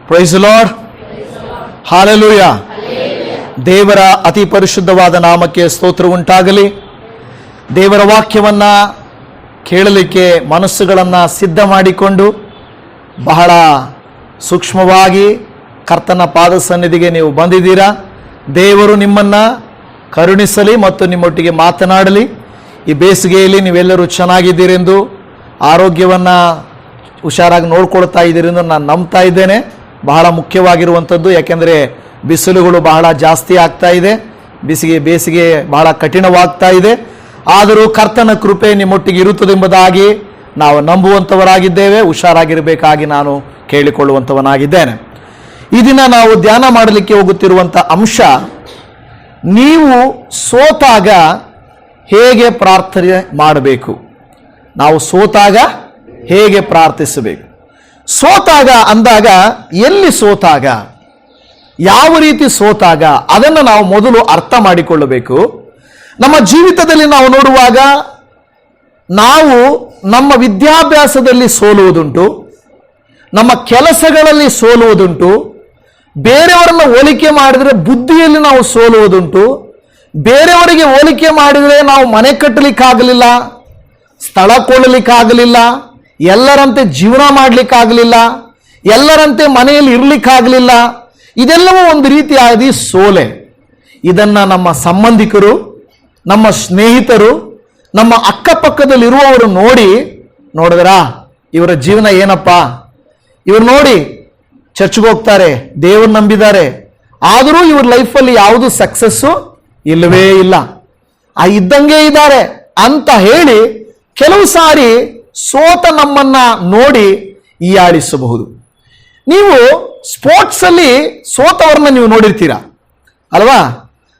Price the lord. Hallelujah. ದೇವರ ಅತಿ ಪರಿಶುದ್ಧವಾದ ನಾಮಕ್ಕೆ ಸ್ತೋತ್ರ ಉಂಟಾಗಲಿ. ದೇವರ ವಾಕ್ಯವನ್ನ ಕೇಳಲಿಕ್ಕೆ ಮನಸ್ಸುಗಳನ್ನ ಸಿದ್ಧ ಮಾಡಿಕೊಂಡು ಬಹಳ ಸೂಕ್ಷ್ಮವಾಗಿ ಕರ್ತನ ಪಾದ ಸನ್ನಿಧಿಗೆ ನೀವು ಬಂದಿದ್ದೀರಾ. ದೇವರು ನಿಮ್ಮನ್ನ ಕರುಣಿಸಲಿ ಮತ್ತು ನಿಮ್ಮೊಟ್ಟಿಗೆ ಮಾತನಾಡಲಿ. ಈ ಬೇಸಿಗೆಯಲ್ಲಿ ನೀವೆಲ್ಲರೂ ಚೆನ್ನಾಗಿದ್ದೀರೆಂದು, ಆರೋಗ್ಯವನ್ನು ಹುಷಾರಾಗಿ ನೋಡ್ಕೊಳ್ತಾ ಇದ್ದೀರೆಂದು ನಾನು ನಂಬ್ತಾ ಇದ್ದೇನೆ. ಬಹಳ ಮುಖ್ಯವಾಗಿರುವಂಥದ್ದು, ಯಾಕೆಂದರೆ ಬಿಸಿಲುಗಳು ಬಹಳ ಜಾಸ್ತಿ ಆಗ್ತಾ ಇದೆ, ಬೇಸಿಗೆ ಬಹಳ ಕಠಿಣವಾಗ್ತಾ ಇದೆ. ಆದರೂ ಕರ್ತನ ಕೃಪೆ ನಿಮ್ಮೊಟ್ಟಿಗೆ ಇರುತ್ತದೆಂಬುದಾಗಿ ನಾವು ನಂಬುವಂಥವರಾಗಿದ್ದೇವೆ. ಹುಷಾರಾಗಿರಬೇಕಾಗಿ ನಾನು ಕೇಳಿಕೊಳ್ಳುವಂಥವನಾಗಿದ್ದೇನೆ. ಈ ದಿನ ನಾವು ಧ್ಯಾನ ಮಾಡಲಿಕ್ಕೆ ಹೋಗುತ್ತಿರುವಂಥ ಅಂಶ, ನೀವು ಸೋತಾಗ ಹೇಗೆ ಪ್ರಾರ್ಥನೆ ಮಾಡಬೇಕು. ನಾವು ಸೋತಾಗ ಹೇಗೆ ಪ್ರಾರ್ಥಿಸಬೇಕು. ಸೋತಾಗ ಅಂದಾಗ ಎಲ್ಲಿ ಸೋತಾಗ, ಯಾವ ರೀತಿ ಸೋತಾಗ, ಅದನ್ನು ನಾವು ಮೊದಲು ಅರ್ಥ ಮಾಡಿಕೊಳ್ಳಬೇಕು. ನಮ್ಮ ಜೀವಿತದಲ್ಲಿ ನಾವು ನೋಡುವಾಗ ನಾವು ನಮ್ಮ ವಿದ್ಯಾಭ್ಯಾಸದಲ್ಲಿ ಸೋಲುವುದುಂಟು, ನಮ್ಮ ಕೆಲಸಗಳಲ್ಲಿ ಸೋಲುವುದುಂಟು, ಬೇರೆಯವರನ್ನು ಹೋಲಿಕೆ ಮಾಡಿದರೆ ಬುದ್ಧಿಯಲ್ಲಿ ನಾವು ಸೋಲುವುದುಂಟು, ಬೇರೆಯವರಿಗೆ ಹೋಲಿಕೆ ಮಾಡಿದರೆ ನಾವು ಮನೆ ಕಟ್ಟಲಿಕ್ಕಾಗಲಿಲ್ಲ, ಸ್ಥಳ ಕೊಳ್ಳಲಿಕ್ಕಾಗಲಿಲ್ಲ, ಎಲ್ಲರಂತೆ ಜೀವನ ಮಾಡಲಿಕ್ಕಾಗಲಿಲ್ಲ, ಎಲ್ಲರಂತೆ ಮನೆಯಲ್ಲಿ ಇರಲಿಕ್ಕಾಗಲಿಲ್ಲ. ಇದೆಲ್ಲವೂ ಒಂದು ರೀತಿಯಾಗಿ ಸೋಲೆ. ಇದನ್ನು ನಮ್ಮ ಸಂಬಂಧಿಕರು, ನಮ್ಮ ಸ್ನೇಹಿತರು, ನಮ್ಮ ಅಕ್ಕಪಕ್ಕದಲ್ಲಿರುವವರು ನೋಡಿದ್ರಾ ಇವರ ಜೀವನ ಏನಪ್ಪ, ಇವರು ನೋಡಿ ಚರ್ಚ್ಗೆ ಹೋಗ್ತಾರೆ, ದೇವರು ನಂಬಿದ್ದಾರೆ, ಆದರೂ ಇವ್ರ ಲೈಫಲ್ಲಿ ಯಾವುದು ಸಕ್ಸಸ್ಸು ಇಲ್ಲವೇ ಇಲ್ಲ, ಇದ್ದಂಗೆ ಇದ್ದಾರೆ ಅಂತ ಹೇಳಿ ಕೆಲವು ಸಾರಿ ಸೋತ ನಮ್ಮನ್ನ ನೋಡಿ ಹೀಯಾಳಿಸಬಹುದು. ನೀವು ಸ್ಪೋರ್ಟ್ಸ್ ಅಲ್ಲಿ ಸೋತವ್ರನ್ನ ನೀವು ನೋಡಿರ್ತೀರಾ ಅಲ್ವಾ?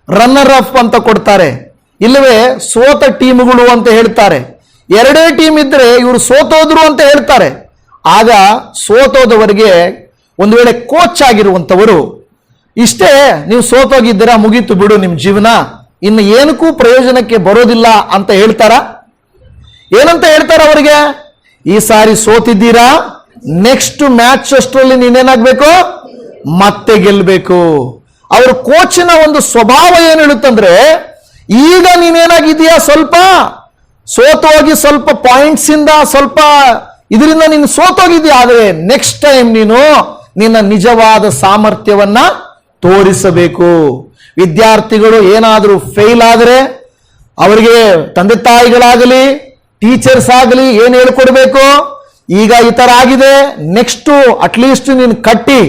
ರನ್ನರ್ ಅಪ್ ಅಂತ ಕೊಡ್ತಾರೆ, ಇಲ್ಲವೇ ಸೋತ ಟೀಮ್ಗಳು ಅಂತ ಹೇಳ್ತಾರೆ. ಎರಡೇ ಟೀಮ್ ಇದ್ರೆ ಇವರು ಸೋತೋದ್ರು ಅಂತ ಹೇಳ್ತಾರೆ. ಆಗ ಸೋತೋದವರಿಗೆ ಒಂದು ವೇಳೆ ಕೋಚ್ ಆಗಿರುವಂಥವರು, ಇಷ್ಟೇ ನೀವು ಸೋತೋಗಿದ್ದೀರಾ, ಮುಗೀತು ಬಿಡು ನಿಮ್ಮ ಜೀವನ, ಇನ್ನು ಏನಕ್ಕೂ ಪ್ರಯೋಜನಕ್ಕೆ ಬರೋದಿಲ್ಲ ಅಂತ ಹೇಳ್ತಾರ? ಏನಂತ ಹೇಳ್ತಾರ ಅವರಿಗೆ? ಈ ಸಾರಿ ಸೋತಿದ್ದೀರಾ, ನೆಕ್ಸ್ಟ್ ಮ್ಯಾಚ್ ಅಷ್ಟರಲ್ಲಿ ನೀನೇನಾಗಬೇಕು, ಮತ್ತೆ ಗೆಲ್ಲಬೇಕು. ಅವ್ರ ಕೋಚಿನ ಒಂದು ಸ್ವಭಾವ ಏನು ಹೇಳುತ್ತಂದ್ರೆ, ಈಗ ನೀನೇನಾಗಿದೆಯಾ, ಸ್ವಲ್ಪ ಸೋತೋಗಿ ಸ್ವಲ್ಪ ಪಾಯಿಂಟ್ಸ್ ಇಂದ ಸ್ವಲ್ಪ ಇದರಿಂದ ನೀನು ಸೋತೋಗಿದ್ಯಾ, ಆದರೆ ನೆಕ್ಸ್ಟ್ ಟೈಮ್ ನೀನು ನಿನ್ನ ನಿಜವಾದ ಸಾಮರ್ಥ್ಯವನ್ನ ತೋರಿಸಬೇಕು. ವಿದ್ಯಾರ್ಥಿಗಳು ಏನಾದರೂ ಫೇಲ್ ಆದರೆ ಅವರಿಗೆ ತಂದೆ ತಾಯಿಗಳಾಗಲಿ ಟೀಚರ್ಸ್ ಆಗಲಿ ಏನು ಹೇಳ್ಕೊಡ್ಬೇಕು, ಈಗ ಈ ತರ ಆಗಿದೆ, ನೆಕ್ಸ್ಟ್ ಅಟ್ಲೀಸ್ಟ್ ನೀನು ಕಟ್ಟಿ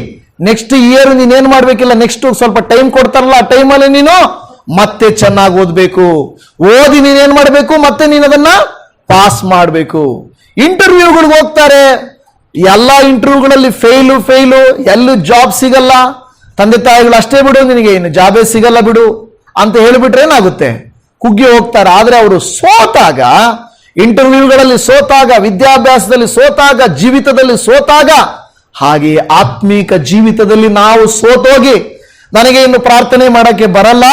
ನೆಕ್ಸ್ಟ್ ಇಯರ್ ನೀನೇನ್ ಮಾಡ್ಬೇಕಿಲ್ಲ, ನೆಕ್ಸ್ಟ್ ಸ್ವಲ್ಪ ಟೈಮ್ ಕೊಡ್ತಾರಲ್ಲ, ಆ ಟೈಮಲ್ಲಿ ನೀನು ಮತ್ತೆ ಚೆನ್ನಾಗಿ ಓದ್ಬೇಕು, ಓದಿ ನೀನೇನ್ ಮಾಡ್ಬೇಕು, ಮತ್ತೆ ನೀನು ಅದನ್ನ ಪಾಸ್ ಮಾಡಬೇಕು. ಇಂಟರ್ವ್ಯೂಗಳಿಗೆ ಹೋಗ್ತಾರೆ, ಎಲ್ಲ ಇಂಟರ್ವ್ಯೂಗಳಲ್ಲಿ ಫೇಲು, ಎಲ್ಲೂ ಜಾಬ್ ಸಿಗಲ್ಲ, ತಂದೆ ತಾಯಿಗಳು ಅಷ್ಟೇ ಬಿಡು, ನಿನಗೆ ಇನ್ನು ಜಾಬೇ ಸಿಗಲ್ಲ ಬಿಡು ಅಂತ ಹೇಳಿಬಿಟ್ರೆ ಏನಾಗುತ್ತೆ, ಕುಗ್ಗಿ ಹೋಗ್ತಾರೆ. ಆದ್ರೆ ಅವರು ಸೋತಾಗ, ಇಂಟರ್ವ್ಯೂಗಳಲ್ಲಿ ಸೋತಾಗ, ವಿದ್ಯಾಭ್ಯಾಸದಲ್ಲಿ ಸೋತಾಗ, ಜೀವಿತದಲ್ಲಿ ಸೋತಾಗ, ಹಾಗೆ ಆತ್ಮೀಕ ಜೀವಿತದಲ್ಲಿ ನಾವು ಸೋತೋಗಿ ನನಗೆ ಇನ್ನು ಪ್ರಾರ್ಥನೆ ಮಾಡಕ್ಕೆ ಬರಲ್ಲ,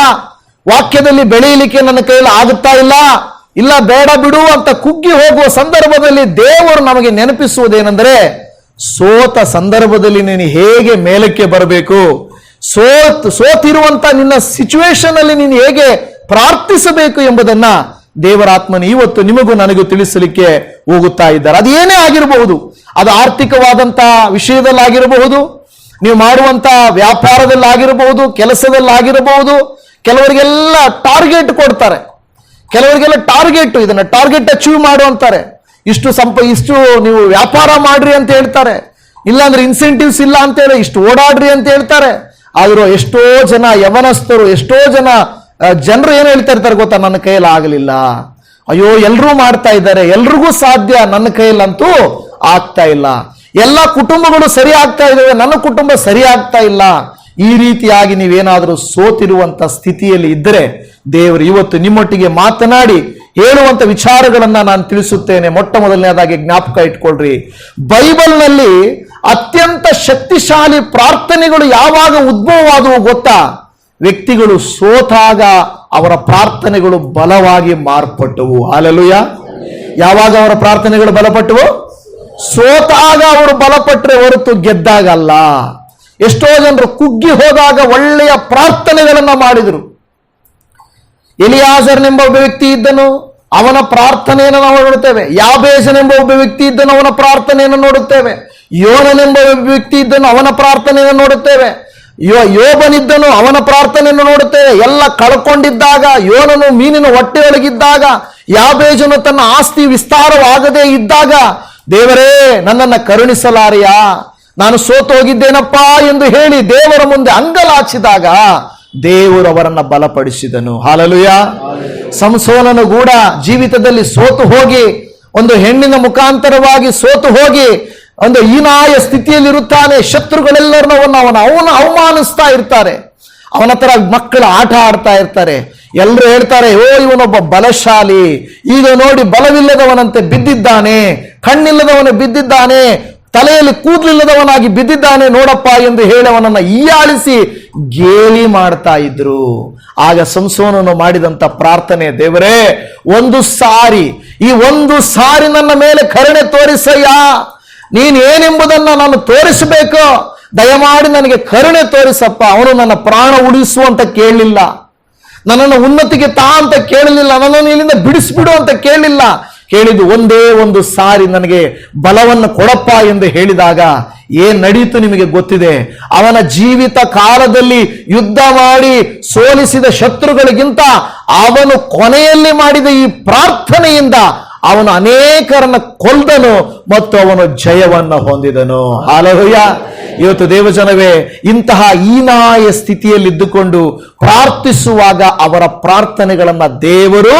ವಾಕ್ಯದಲ್ಲಿ ಬೆಳೆಯಲಿಕ್ಕೆ ನನ್ನ ಕೈಯಲ್ಲಿ ಆಗುತ್ತಾ ಇಲ್ಲ ಬೇಡ ಬಿಡು ಅಂತ ಕುಗ್ಗಿ ಹೋಗುವ ಸಂದರ್ಭದಲ್ಲಿ ದೇವರು ನಮಗೆ ನೆನಪಿಸುವುದೇನೆಂದರೆ, ಸೋತ ಸಂದರ್ಭದಲ್ಲಿ ನೀನು ಹೇಗೆ ಮೇಲಕ್ಕೆ ಬರಬೇಕು, ಸೋತಿರುವಂತ ನಿನ್ನ ಸಿಚುವೇಶನ್ ಅಲ್ಲಿ ನೀನು ಹೇಗೆ ಪ್ರಾರ್ಥಿಸಬೇಕು ಎಂಬುದನ್ನ ದೇವರಾತ್ಮನು ಇವತ್ತು ನಿಮಗೂ ನನಗೂ ತಿಳಿಸಲಿಕ್ಕೆ ಹೋಗುತ್ತಾ ಇದ್ದಾರೆ. ಅದು ಏನೇ ಆಗಿರಬಹುದು, ಅದು ಆರ್ಥಿಕವಾದಂತ ವಿಷಯದಲ್ಲಾಗಿರಬಹುದು, ನೀವು ಮಾಡುವಂತ ವ್ಯಾಪಾರದಲ್ಲಾಗಿರಬಹುದು, ಕೆಲಸದಲ್ಲಾಗಿರಬಹುದು. ಕೆಲವರಿಗೆಲ್ಲ ಟಾರ್ಗೆಟ್ ಕೊಡ್ತಾರೆ, ಕೆಲವರಿಗೆಲ್ಲ ಇದನ್ನ ಟಾರ್ಗೆಟ್ ಅಚೀವ್ ಮಾಡು ಅಂತಾರೆ. ಇಷ್ಟು ನೀವು ವ್ಯಾಪಾರ ಮಾಡ್ರಿ ಅಂತ ಹೇಳ್ತಾರೆ, ಇಲ್ಲಾಂದ್ರೆ ಇನ್ಸೆಂಟಿವ್ಸ್ ಇಲ್ಲ ಅಂತ ಹೇಳಿ ಇಷ್ಟು ಓಡಾಡ್ರಿ ಅಂತ ಹೇಳ್ತಾರೆ. ಆದ್ರೂ ಎಷ್ಟೋ ಜನ ಯವನಸ್ಥರು, ಎಷ್ಟೋ ಜನರು ಏನು ಹೇಳ್ತಾ ಇರ್ತಾರೆ ಗೊತ್ತಾ, ನನ್ನ ಕೈಯಲ್ಲಿ ಆಗಲಿಲ್ಲ, ಅಯ್ಯೋ ಎಲ್ರೂ ಮಾಡ್ತಾ ಇದ್ದಾರೆ, ಎಲ್ರಿಗೂ ಸಾಧ್ಯ, ನನ್ನ ಕೈಯಲ್ಲಂತೂ ಆಗ್ತಾ ಇಲ್ಲ, ಎಲ್ಲ ಕುಟುಂಬಗಳು ಸರಿ ಆಗ್ತಾ ಇದ್ದಾವೆ, ನನ್ನ ಕುಟುಂಬ ಸರಿ ಆಗ್ತಾ ಇಲ್ಲ. ಈ ರೀತಿಯಾಗಿ ನೀವೇನಾದರೂ ಸೋತಿರುವಂತ ಸ್ಥಿತಿಯಲ್ಲಿ ಇದ್ದರೆ ದೇವರು ಇವತ್ತು ನಿಮ್ಮೊಟ್ಟಿಗೆ ಮಾತನಾಡಿ ಹೇಳುವಂತ ವಿಚಾರಗಳನ್ನ ನಾನು ತಿಳಿಸುತ್ತೇನೆ. ಮೊಟ್ಟ ಮೊದಲನೇದಾಗಿ ಜ್ಞಾಪಕ ಇಟ್ಕೊಳ್ರಿ, ಬೈಬಲ್ನಲ್ಲಿ ಅತ್ಯಂತ ಶಕ್ತಿಶಾಲಿ ಪ್ರಾರ್ಥನೆಗಳು ಯಾವಾಗ ಉದ್ಭವವಾದವು ಗೊತ್ತಾ? ವ್ಯಕ್ತಿಗಳು ಸೋತಾಗ ಅವರ ಪ್ರಾರ್ಥನೆಗಳು ಬಲವಾಗಿ ಮಾರ್ಪಟ್ಟವು. ಹಲ್ಲೆಲೂಯಾ. ಯಾವಾಗ ಅವರ ಪ್ರಾರ್ಥನೆಗಳು ಬಲಪಟ್ಟವು? ಸೋತಾಗ ಅವರು ಬಲಪಟ್ಟರೆ ಹೊರತು ಗೆದ್ದಾಗ ಅಲ್ಲ. ಎಷ್ಟೋ ಜನರು ಕುಗ್ಗಿ ಹೋದಾಗ ಒಳ್ಳೆಯ ಪ್ರಾರ್ಥನೆಗಳನ್ನ ಮಾಡಿದರು. ಎಲಿಯಾಜರನೆಂಬ ಒಬ್ಬ ವ್ಯಕ್ತಿ ಇದ್ದನು, ಅವನ ಪ್ರಾರ್ಥನೆಯನ್ನು ನಾವು ನೋಡುತ್ತೇವೆ. ಯಾಬೇಜನೆಂಬ ಒಬ್ಬ ವ್ಯಕ್ತಿ ಇದ್ದನು, ಅವನ ಪ್ರಾರ್ಥನೆಯನ್ನು ನೋಡುತ್ತೇವೆ. ಯೋನನೆಂಬ ಒಬ್ಬ ವ್ಯಕ್ತಿ ಇದ್ದನು, ಅವನ ಪ್ರಾರ್ಥನೆಯನ್ನು ನೋಡುತ್ತೇವೆ. ಯೋಬನಿದ್ದನು, ಅವನ ಪ್ರಾರ್ಥನೆಯನ್ನು ನೋಡುತ್ತೇವೆ. ಎಲ್ಲ ಕಳ್ಕೊಂಡಿದ್ದಾಗ, ಯೋನನು ಮೀನಿನ ಹೊಟ್ಟೆಯೊಳಗಿದ್ದಾಗ, ಯಾಬೇಜನು ತನ್ನ ಆಸ್ತಿ ವಿಸ್ತಾರವಾಗದೇ ಇದ್ದಾಗ, ದೇವರೇ ನನ್ನನ್ನು ಕರುಣಿಸಲಾರೆಯಾ, ನಾನು ಸೋತು ಹೋಗಿದ್ದೇನಪ್ಪ ಎಂದು ಹೇಳಿ ದೇವರ ಮುಂದೆ ಅಂಗಲಾಚಿದಾಗ ದೇವರು ಅವರನ್ನ ಬಲಪಡಿಸಿದನು. ಹಾಲೆಲೂಯಾ. ಸಂಸೋನನು ಕೂಡ ಜೀವಿತದಲ್ಲಿ ಸೋತು ಹೋಗಿ, ಒಂದು ಹೆಣ್ಣಿನ ಮುಖಾಂತರವಾಗಿ ಸೋತು ಹೋಗಿ ಒಂದು ಹೀನಾಯ ಸ್ಥಿತಿಯಲ್ಲಿರುತ್ತಾನೆ. ಶತ್ರುಗಳೆಲ್ಲರನ್ನು ಅವನ ಅವಮಾನಿಸ್ತಾ ಇರ್ತಾರೆ. ಅವನ ಹತ್ರ ಮಕ್ಕಳು ಆಟ ಆಡ್ತಾ ಇರ್ತಾರೆ. ಎಲ್ಲರೂ ಹೇಳ್ತಾರೆ, ಓ ಇವನೊಬ್ಬ ಬಲಶಾಲಿ, ಈಗ ನೋಡಿ ಬಲವಿಲ್ಲದವನಂತೆ ಬಿದ್ದಿದ್ದಾನೆ, ಕಣ್ಣಿಲ್ಲದವನು ಬಿದ್ದಿದ್ದಾನೆ, ತಲೆಯಲ್ಲಿ ಕೂದಲಿಲ್ಲದವನಾಗಿ ಬಿದ್ದಿದ್ದಾನೆ ನೋಡಪ್ಪ ಎಂದು ಹೇಳಿ ಅವನನ್ನು ಹೀಯಾಳಿಸಿ ಗೇಲಿ ಮಾಡ್ತಾ ಇದ್ರು. ಆಗ ಸಂಸೋನನು ಮಾಡಿದಂತ ಪ್ರಾರ್ಥನೆ, ದೇವರೇ ಈ ಒಂದು ಸಾರಿ ನನ್ನ ಮೇಲೆ ಕರುಣೆ ತೋರಿಸಯ್ಯ, ನೀನ್ ಏನೆಂಬುದನ್ನ ನಾನು ತೋರಿಸಬೇಕು, ದಯಮಾಡಿ ನನಗೆ ಕರುಣೆ ತೋರಿಸಪ್ಪ. ಅವನು ನನ್ನ ಪ್ರಾಣ ಉಳಿಸು ಅಂತ ಕೇಳಲಿಲ್ಲ, ನನ್ನನ್ನು ಉನ್ನತಿಗೆ ತಾ ಅಂತ ಕೇಳಲಿಲ್ಲ, ನನ್ನನ್ನು ಇಲ್ಲಿಂದ ಬಿಡಿಸ್ಬಿಡು ಅಂತ ಕೇಳಲಿಲ್ಲ. ಕೇಳಿದ್ದು ಒಂದೇ ಒಂದು ಸಾರಿ ನನಗೆ ಬಲವನ್ನು ಕೊಡಪ್ಪ ಎಂದು ಹೇಳಿದಾಗ ಏನ್ ನಡೀತು ನಿಮಗೆ ಗೊತ್ತಿದೆ. ಅವನ ಜೀವಿತ ಕಾಲದಲ್ಲಿ ಯುದ್ಧ ಮಾಡಿ ಸೋಲಿಸಿದ ಶತ್ರುಗಳಿಗಿಂತ ಅವನು ಕೊನೆಯಲ್ಲಿ ಮಾಡಿದ ಈ ಪ್ರಾರ್ಥನೆಯಿಂದ ಅವನು ಅನೇಕರನ್ನ ಕೊಲ್ದನು ಮತ್ತು ಅವನು ಜಯವನ್ನು ಹೊಂದಿದನು. ಹಾಲೆಲೂಯಾ. ಇವತ್ತು ದೇವಜನವೇ, ಇಂತಹ ಹೀನಾಯ ಸ್ಥಿತಿಯಲ್ಲಿದ್ದುಕೊಂಡು ಪ್ರಾರ್ಥಿಸುವಾಗ ಅವರ ಪ್ರಾರ್ಥನೆಗಳನ್ನ ದೇವರು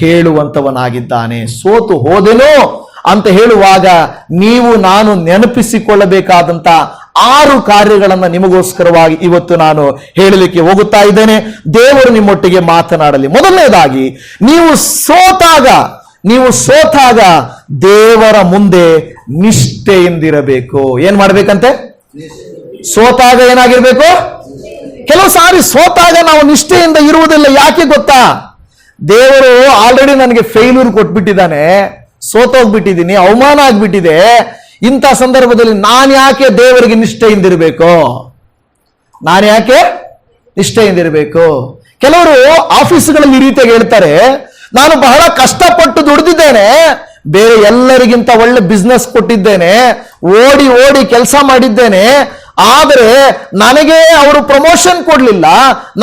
ಕೇಳುವಂತವನಾಗಿದ್ದಾನೆ. ಸೋತು ಹೋದೆನು ಅಂತ ಹೇಳುವಾಗ ನೀವು ನಾನು ನೆನಪಿಸಿಕೊಳ್ಳಬೇಕಾದಂತ 6 ಕಾರ್ಯಗಳನ್ನು ನಿಮಗೋಸ್ಕರವಾಗಿ ಇವತ್ತು ನಾನು ಹೇಳಲಿಕ್ಕೆ ಹೋಗುತ್ತಾ ಇದ್ದೇನೆ. ದೇವರು ನಿಮ್ಮೊಟ್ಟಿಗೆ ಮಾತನಾಡಲಿ. ಮೊದಲನೇದಾಗಿ, ನೀವು ಸೋತಾಗ ದೇವರ ಮುಂದೆ ನಿಷ್ಠೆಯಿಂದಿರಬೇಕು. ಏನ್ ಮಾಡ್ಬೇಕಂತೆ? ಸೋತಾಗ ಏನಾಗಿರ್ಬೇಕು? ಕೆಲವು ಸಾರಿ ಸೋತಾಗ ನಾವು ನಿಷ್ಠೆಯಿಂದ ಇರುವುದಿಲ್ಲ. ಯಾಕೆ ಗೊತ್ತಾ? ದೇವರು ಆಲ್ರೆಡಿ ನನಗೆ ಫೇಲ್ಯೂರ್ ಕೊಟ್ಬಿಟ್ಟಿದ್ದಾನೆ, ಸೋತೋಗ್ಬಿಟ್ಟಿದ್ದೀನಿ, ಅವಮಾನ ಆಗ್ಬಿಟ್ಟಿದೆ. ಇಂಥ ಸಂದರ್ಭದಲ್ಲಿ ನಾನು ಯಾಕೆ ದೇವರಿಗೆ ನಿಷ್ಠೆಯಿಂದಿರಬೇಕು? ಕೆಲವರು ಆಫೀಸ್ಗಳಲ್ಲಿ ಈ ರೀತಿಯಾಗಿ ಹೇಳ್ತಾರೆ, ನಾನು ಬಹಳ ಕಷ್ಟಪಟ್ಟು ದುಡಿದಿದ್ದೇನೆ, ಬೇರೆ ಎಲ್ಲರಿಗಿಂತ ಒಳ್ಳೆ ಬಿಸ್ನೆಸ್ ಕೊಟ್ಟಿದ್ದೇನೆ, ಓಡಿ ಕೆಲಸ ಮಾಡಿದ್ದೇನೆ, ಆದರೆ ನನಗೆ ಅವರು ಪ್ರಮೋಷನ್ ಕೊಡ್ಲಿಲ್ಲ,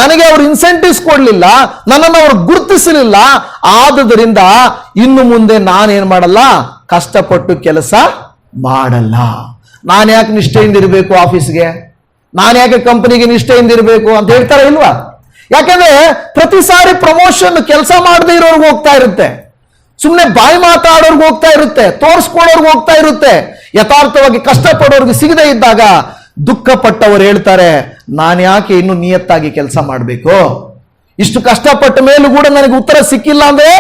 ನನಗೆ ಅವರು ಇನ್ಸೆಂಟಿವ್ಸ್ ಕೊಡ್ಲಿಲ್ಲ, ನನ್ನನ್ನು ಅವರು ಗುರುತಿಸಲಿಲ್ಲ. ಆದುದರಿಂದ ಇನ್ನು ಮುಂದೆ ನಾನೇನ್ ಮಾಡಲ್ಲ, ಕಷ್ಟಪಟ್ಟು ಕೆಲಸ ಮಾಡಲ್ಲ. ನಾನು ಯಾಕೆ ನಿಷ್ಠೆಯಿಂದ ಇರಬೇಕು ಆಫೀಸ್ಗೆ? ನಾನು ಯಾಕೆ ಕಂಪನಿಗೆ ನಿಷ್ಠೆಯಿಂದ ಇರಬೇಕು ಅಂತ ಹೇಳ್ತಾರೆ ಇಲ್ವಾ? ಯಾಕಂದ್ರೆ ಪ್ರತಿ ಸಾರಿ ಪ್ರಮೋಷನ್ ಕೆಲಸ ಮಾಡದೇ ಇರೋರ್ಗೆ ಹೋಗ್ತಾ ಇರುತ್ತೆ, ಸುಮ್ಮನೆ ಬಾಯಿ ಮಾತಾಡೋರ್ಗೆ ಹೋಗ್ತಾ ಇರುತ್ತೆ, ತೋರಿಸ್ಕೊಳ್ಳೋರ್ಗೆ ಹೋಗ್ತಾ ಇರುತ್ತೆ. ಯಥಾರ್ಥವಾಗಿ ಕಷ್ಟಪಡೋರ್ಗೆ ಸಿಗದೇ ಇದ್ದಾಗ ದುಃಖಪಟ್ಟವರು ಹೇಳ್ತಾರೆ, ನಾನು ಯಾಕೆ ಇನ್ನು ನಿಯತ್ತಾಗಿ ಕೆಲಸ ಮಾಡಬೇಕು? ಇಷ್ಟು ಕಷ್ಟಪಟ್ಟ ಮೇಲೂ ಕೂಡ ನನಗೆ ಉತ್ತರ ಸಿಕ್ಕಿಲ್ಲ ಅಂದ್ರೆ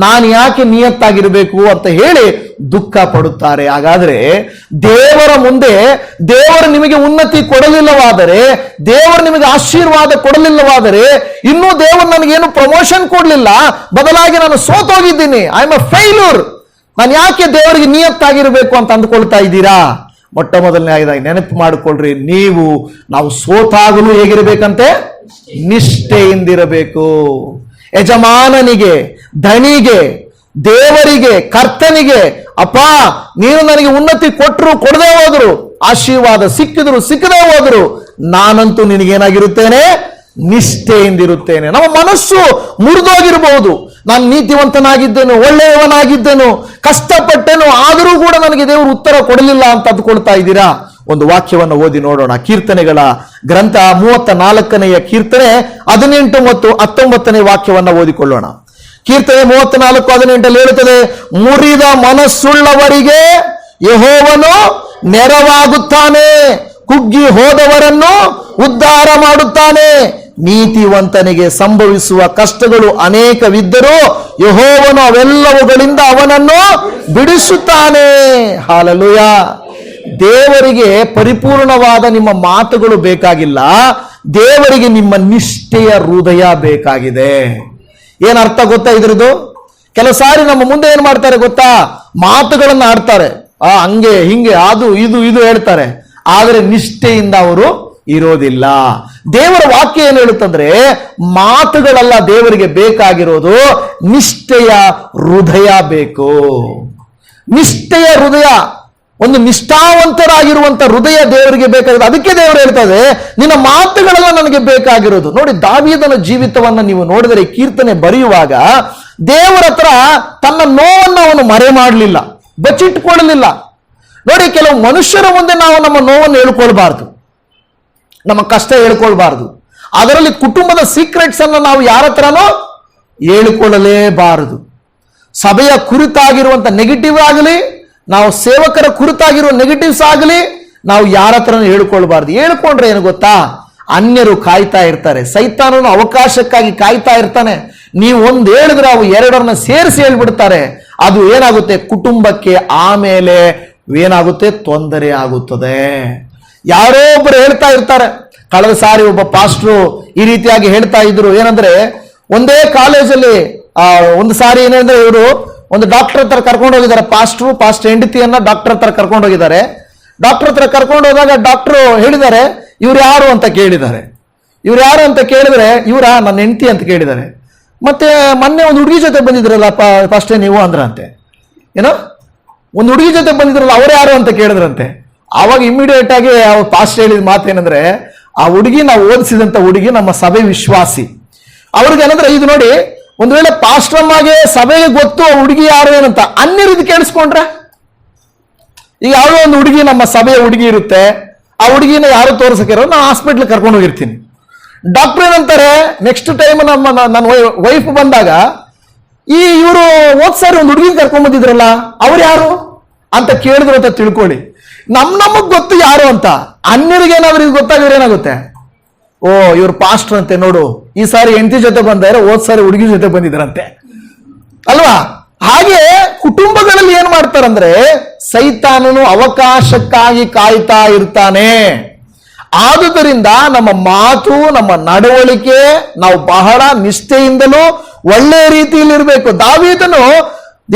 ನಾನು ಯಾಕೆ ನಿಯತ್ತಾಗಿರ್ಬೇಕು ಅಂತ ಹೇಳಿ ದುಃಖ ಪಡುತ್ತಾರೆ. ಹಾಗಾದ್ರೆ ದೇವರ ಮುಂದೆ ದೇವರು ನಿಮಗೆ ಉನ್ನತಿ ಕೊಡಲಿಲ್ಲವಾದರೆ, ದೇವರು ನಿಮಗೆ ಆಶೀರ್ವಾದ ಕೊಡಲಿಲ್ಲವಾದರೆ, ಇನ್ನೂ ದೇವರು ನನಗೇನು ಪ್ರಮೋಷನ್ ಕೊಡಲಿಲ್ಲ, ಬದಲಾಗಿ ನಾನು ಸೋತೋಗಿದ್ದೀನಿ, ಐ ಆಮ್ ಅ ಫೇಲ್ಯೂರ್, ನಾನು ಯಾಕೆ ದೇವರಿಗೆ ನಿಯತ್ತಾಗಿರ್ಬೇಕು ಅಂತ ಅಂದುಕೊಳ್ತಾ ಇದ್ದೀರಾ? ಮೊಟ್ಟ ಮೊದಲನೇ ನೆನಪು ಮಾಡಿಕೊಳ್ಳ್ರಿ, ನಾವು ಸೋತಾಗಲೂ ಹೇಗಿರಬೇಕಂತೆ? ನಿಷ್ಠೆಯಿಂದಿರಬೇಕು. ಯಜಮಾನನಿಗೆ, ಧಣಿಗೆ, ದೇವರಿಗೆ, ಕರ್ತನಿಗೆ, ಅಪ್ಪ ನೀನು ನನಗೆ ಉನ್ನತಿ ಕೊಟ್ಟರು ಕೊಡದೆ ಹೋದ್ರು, ಆಶೀರ್ವಾದ ಸಿಕ್ಕಿದ್ರು ಸಿಕ್ಕದೆ ಹೋದ್ರು, ನಾನಂತೂ ನಿನಗೇನಾಗಿರುತ್ತೇನೆ? ನಿಷ್ಠೆಯಿಂದಿರುತ್ತೇನೆ. ನಮ್ಮ ಮನಸ್ಸು ಮುರಿದೋಗಿರಬಹುದು, ನಾನು ನೀತಿವಂತನಾಗಿದ್ದೇನು, ಒಳ್ಳೆಯವನಾಗಿದ್ದೇನು, ಕಷ್ಟಪಟ್ಟೆನು, ಆದರೂ ಕೂಡ ನನಗೆ ದೇವರು ಉತ್ತರ ಕೊಡಲಿಲ್ಲ ಅಂತ ಅಂದುಕೊಳ್ತಾ ಇದ್ದೀರಾ? ಒಂದು ವಾಕ್ಯವನ್ನು ಓದಿ ನೋಡೋಣ. ಕೀರ್ತನೆಗಳ ಗ್ರಂಥ 34ನೇ ಕೀರ್ತನೆ 18 ಮತ್ತು 19ನೇ ವಾಕ್ಯವನ್ನು ಓದಿಕೊಳ್ಳೋಣ. ಕೀರ್ತನೆ 34:18 ಹೇಳುತ್ತದೆ, ಮುರಿದ ಮನಸ್ಸುಳ್ಳವರಿಗೆ ಯೆಹೋವನು ನೆರವಾಗುತ್ತಾನೆ, ಕುಗ್ಗಿ ಹೋದವರನ್ನು ಉದ್ಧಾರ ಮಾಡುತ್ತಾನೆ. ನೀತಿವಂತನಿಗೆ ಸಂಭವಿಸುವ ಕಷ್ಟಗಳು ಅನೇಕವಿದ್ದರೂ ಯೆಹೋವನು ಅವೆಲ್ಲವುಗಳಿಂದ ಅವನನ್ನು ಬಿಡಿಸುತ್ತಾನೆ. ಹಾಲೆಲೂಯಾ. ದೇವರಿಗೆ ಪರಿಪೂರ್ಣವಾದ ನಿಮ್ಮ ಮಾತುಗಳು ಬೇಕಾಗಿಲ್ಲ, ದೇವರಿಗೆ ನಿಮ್ಮ ನಿಷ್ಠೆಯ ಹೃದಯ ಬೇಕಾಗಿದೆ. ಏನ್ ಅರ್ಥ ಗೊತ್ತಾ ಇದ್ರದ್ದು? ಕೆಲವು ಸಾರಿ ನಮ್ಮ ಮುಂದೆ ಏನ್ ಮಾಡ್ತಾರೆ ಗೊತ್ತಾ? ಮಾತುಗಳನ್ನ ಆಡ್ತಾರೆ, ಹಂಗೆ ಹಿಂಗೆ ಅದು ಇದು ಹೇಳ್ತಾರೆ. ಆದರೆ ನಿಷ್ಠೆಯಿಂದ ಅವರು ಇರೋದಿಲ್ಲ. ದೇವರ ವಾಕ್ಯ ಏನು ಹೇಳುತ್ತಂದ್ರೆ, ಮಾತುಗಳೆಲ್ಲ ದೇವರಿಗೆ ಬೇಕಾಗಿರೋದು, ನಿಷ್ಠೆಯ ಹೃದಯ ಬೇಕು. ನಿಷ್ಠೆಯ ಹೃದಯ, ಒಂದು ನಿಷ್ಠಾವಂತರಾಗಿರುವಂತ ಹೃದಯ ದೇವರಿಗೆ ಬೇಕಾಗಿದೆ. ಅದಕ್ಕೆ ದೇವರು ಹೇಳ್ತಾರೆ, ನಿನ್ನ ಮಾತುಗಳೆಲ್ಲ ನನಗೆ ಬೇಕಾಗಿರೋದು. ನೋಡಿ, ದಾವೀದನ ಜೀವಿತವನ್ನ ನೀವು ನೋಡಿದರೆ, ಕೀರ್ತನೆ ಬರೆಯುವಾಗ ದೇವರ ಹತ್ರ ತನ್ನ ನೋವನ್ನು ಅವನು ಮರೆ ಮಾಡಲಿಲ್ಲ, ಬಚ್ಚಿಟ್ಕೊಳ್ಳಲಿಲ್ಲ. ನೋಡಿ, ಕೆಲವು ಮನುಷ್ಯರ ಮುಂದೆ ನಾವು ನಮ್ಮ ನೋವನ್ನು ಹೇಳ್ಕೊಳ್ಬಾರ್ದು, ನಮ್ಮ ಕಷ್ಟ ಹೇಳ್ಕೊಳ್ಬಾರ್ದು. ಅದರಲ್ಲಿ ಕುಟುಂಬದ ಸೀಕ್ರೆಟ್ಸ್ ಅನ್ನು ನಾವು ಯಾರ ಹತ್ರನೋ ಹೇಳಿಕೊಳ್ಳಲೇಬಾರದು. ಸಭೆಯ ಕುರಿತಾಗಿರುವಂತ ನೆಗೆಟಿವ್ ಆಗಲಿ, ನಾವು ಸೇವಕರ ಕುರಿತಾಗಿರುವ ನೆಗೆಟಿವ್ಸ್ ಆಗಲಿ, ನಾವು ಯಾರ ಹತ್ರನೂ ಹೇಳ್ಕೊಳ್ಬಾರ್ದು. ಹೇಳ್ಕೊಂಡ್ರೆ ಏನು ಗೊತ್ತಾ, ಅನ್ಯರು ಕಾಯ್ತಾ ಇರ್ತಾರೆ, ಸೈತಾನನು ಅವಕಾಶಕ್ಕಾಗಿ ಕಾಯ್ತಾ ಇರ್ತಾನೆ. ನೀವು ಒಂದು ಹೇಳಿದ್ರೆ ಅವು ಎರಡರನ್ನ ಸೇರಿಸಿ ಹೇಳ್ಬಿಡ್ತಾರೆ. ಅದು ಏನಾಗುತ್ತೆ, ಕುಟುಂಬಕ್ಕೆ ಆಮೇಲೆ ಏನಾಗುತ್ತೆ, ತೊಂದರೆ ಆಗುತ್ತದೆ. ಯಾರೋ ಒಬ್ಬರು ಹೇಳ್ತಾ ಇರ್ತಾರೆ. ಕಳೆದ ಸಾರಿ ಒಬ್ಬ ಪಾಸ್ಟ್ರು ಈ ರೀತಿಯಾಗಿ ಹೇಳ್ತಾ ಇದ್ರು. ಏನಂದ್ರೆ, ಒಂದೇ ಕಾಲೇಜಲ್ಲಿ ಒಂದು ಸಾರಿ ಏನಂದ್ರೆ, ಇವರು ಒಂದು ಡಾಕ್ಟರ್ ಹತ್ರ ಕರ್ಕೊಂಡು ಹೋಗಿದ್ದಾರೆ. ಪಾಸ್ಟ್ ಹೆಂಡತಿಯನ್ನ ಡಾಕ್ಟರ್ ಹತ್ರ ಕರ್ಕೊಂಡು ಹೋಗಿದ್ದಾರೆ. ಡಾಕ್ಟರ್ ಹತ್ರ ಕರ್ಕೊಂಡು ಹೋದಾಗ ಡಾಕ್ಟರ್ ಹೇಳಿದ್ದಾರೆ, ಇವ್ರು ಯಾರು ಅಂತ ಕೇಳಿದ್ದಾರೆ. ಇವ್ರು ಯಾರು ಅಂತ ಕೇಳಿದ್ರೆ, ಇವರ ನನ್ನ ಹೆಂಡತಿ ಅಂತ ಕೇಳಿದ್ದಾರೆ. ಮತ್ತೆ ಮೊನ್ನೆ ಒಂದು ಹುಡುಗಿ ಜೊತೆ ಬಂದಿದ್ರಲ್ಲ ಫಸ್ಟೇ ನೀವು ಅಂದ್ರಂತೆ. ಏನೋ ಒಂದು ಹುಡುಗಿ ಜೊತೆ ಬಂದಿದ್ರಲ್ಲ, ಅವ್ರು ಯಾರು ಅಂತ ಕೇಳಿದ್ರಂತೆ. ಆವಾಗ ಇಮಿಡಿಯೇಟ್ ಆಗಿ ಪಾಸ್ಟ್ ಹೇಳಿದ ಮಾತೇನಂದ್ರೆ, ಆ ಹುಡುಗಿ ನಾವು ಓದಿಸಿದಂತ ಹುಡುಗಿ ನಮ್ಮ ಸಭೆ ವಿಶ್ವಾಸಿ. ಅವ್ರಿಗೆ ಏನಂದ್ರೆ, ಇದು ನೋಡಿ, ಒಂದು ವೇಳೆ ಪಾಸ್ಟ್ರಮ್ಮಾಗೆ ಸಭೆಗೆ ಗೊತ್ತು ಆ ಹುಡುಗಿ ಯಾರು ಏನಂತ, ಅನ್ಯರು ಇದು ಕೇಳಿಸ್ಕೊಂಡ್ರೆ, ಈಗ ಯಾವುದೋ ಒಂದು ಹುಡುಗಿ ನಮ್ಮ ಸಭೆಯ ಹುಡುಗಿ ಇರುತ್ತೆ, ಆ ಹುಡುಗಿನ ಯಾರು ತೋರಿಸಕ್ಕಿರೋ ನಾನು ಹಾಸ್ಪಿಟ್ಲ್ ಕರ್ಕೊಂಡು ಹೋಗಿರ್ತೀನಿ. ಡಾಕ್ಟರ್ ಏನಂತಾರೆ, ನೆಕ್ಸ್ಟ್ ಟೈಮ್ ನನ್ನ ವೈಫ್ ಬಂದಾಗ, ಇವರು ಹೋದ್ ಸಾರಿ ಒಂದು ಹುಡುಗಿ ಕರ್ಕೊಂಡ್ ಬಂದಿದ್ರಲ್ಲ, ಅವ್ರು ಯಾರು ಅಂತ ಕೇಳಿದ್ರು ಅಂತ ತಿಳ್ಕೊಳ್ಳಿ. ನಮಗ್ ಗೊತ್ತು ಯಾರು ಅಂತ. ಅನ್ಯರಿಗೆ ಏನಾದ್ರು ಇದು ಗೊತ್ತಾಗಿದ್ರೆ ಏನಾಗುತ್ತೆ, ಓ ಇವ್ರು ಪಾಸ್ಟರ್ ಅಂತೆ, ನೋಡು ಈ ಸಾರಿ ಹೆಂಡತಿ ಜೊತೆ ಬಂದಾರೆ, ಹೋದ್ ಸಾರಿ ಹುಡುಗಿ ಜೊತೆ ಬಂದಿದ್ರಂತೆ ಅಲ್ವಾ. ಹಾಗೆ ಕುಟುಂಬಗಳಲ್ಲಿ ಏನ್ ಮಾಡ್ತಾರಂದ್ರೆ, ಸೈತಾನನು ಅವಕಾಶಕ್ಕಾಗಿ ಕಾಯ್ತಾ ಇರ್ತಾನೆ. ಆದುದರಿಂದ ನಮ್ಮ ಮಾತು, ನಮ್ಮ ನಡವಳಿಕೆ, ನಾವು ಬಹಳ ನಿಷ್ಠೆಯಿಂದಲೂ ಒಳ್ಳೆಯ ರೀತಿಯಲ್ಲಿ ಇರಬೇಕು. ದಾವೀದನು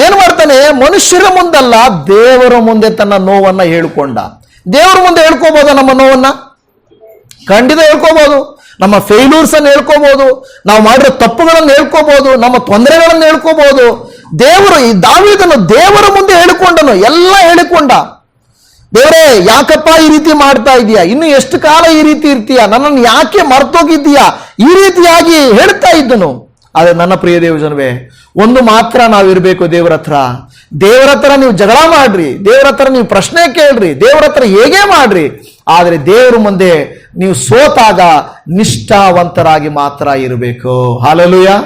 ಏನ್ ಮಾಡ್ತಾನೆ, ಮನುಷ್ಯರ ಮುಂದಲ್ಲ, ದೇವರ ಮುಂದೆ ತನ್ನ ನೋವನ್ನ ಹೇಳ್ಕೊಂಡ. ದೇವರ ಮುಂದೆ ಹೇಳ್ಕೋಬಹುದ ನಮ್ಮ ನೋವನ್ನ? ಖಂಡಿತ ಹೇಳ್ಕೋಬಹುದು. ನಮ್ಮ ಫೇಲ್ಯೂರ್ಸ್ ಅನ್ನು ಹೇಳ್ಕೋಬಹುದು, ನಾವು ಮಾಡಿರೋ ತಪ್ಪುಗಳನ್ನು ಹೇಳ್ಕೋಬಹುದು, ನಮ್ಮ ತೊಂದರೆಗಳನ್ನು ಹೇಳ್ಕೋಬಹುದು. ದೇವರು, ಈ ದಾವೀದನು ದೇವರ ಮುಂದೆ ಹೇಳಿಕೊಂಡನು, ಎಲ್ಲ ಹೇಳಿಕೊಂಡ. ದೇವರೇ, ಯಾಕಪ್ಪ ಈ ರೀತಿ ಮಾಡ್ತಾ ಇದೀಯಾ, ಇನ್ನು ಎಷ್ಟು ಕಾಲ ಈ ರೀತಿ ಇರ್ತೀಯ, ನನ್ನನ್ನು ಯಾಕೆ ಮರ್ತೋಗಿದ್ದೀಯಾ, ಈ ರೀತಿಯಾಗಿ ಹೇಳ್ತಾ ಇದ್ದನು. ಆದ್ರೆ ನನ್ನ ಪ್ರಿಯ ದೇವಜನವೇ, ಒಂದು ಮಾತ್ರ ನಾವಿರ್ಬೇಕು ದೇವರ ಹತ್ರ. ದೇವರ ಹತ್ರ ನೀವು ಜಗಳ ಮಾಡ್ರಿ, ದೇವರ ಹತ್ರ ನೀವು ಪ್ರಶ್ನೆ ಕೇಳ್ರಿ, ದೇವರ ಹತ್ರ ಹೇಗೆ ಮಾಡ್ರಿ, ಆದ್ರೆ ದೇವರ ಮುಂದೆ ನೀವು ಸೋತಾಗ ನಿಷ್ಠಾವಂತರಾಗಿ ಮಾತ್ರ ಇರಬೇಕು. ಹಾಲೆಲೂಯಾ.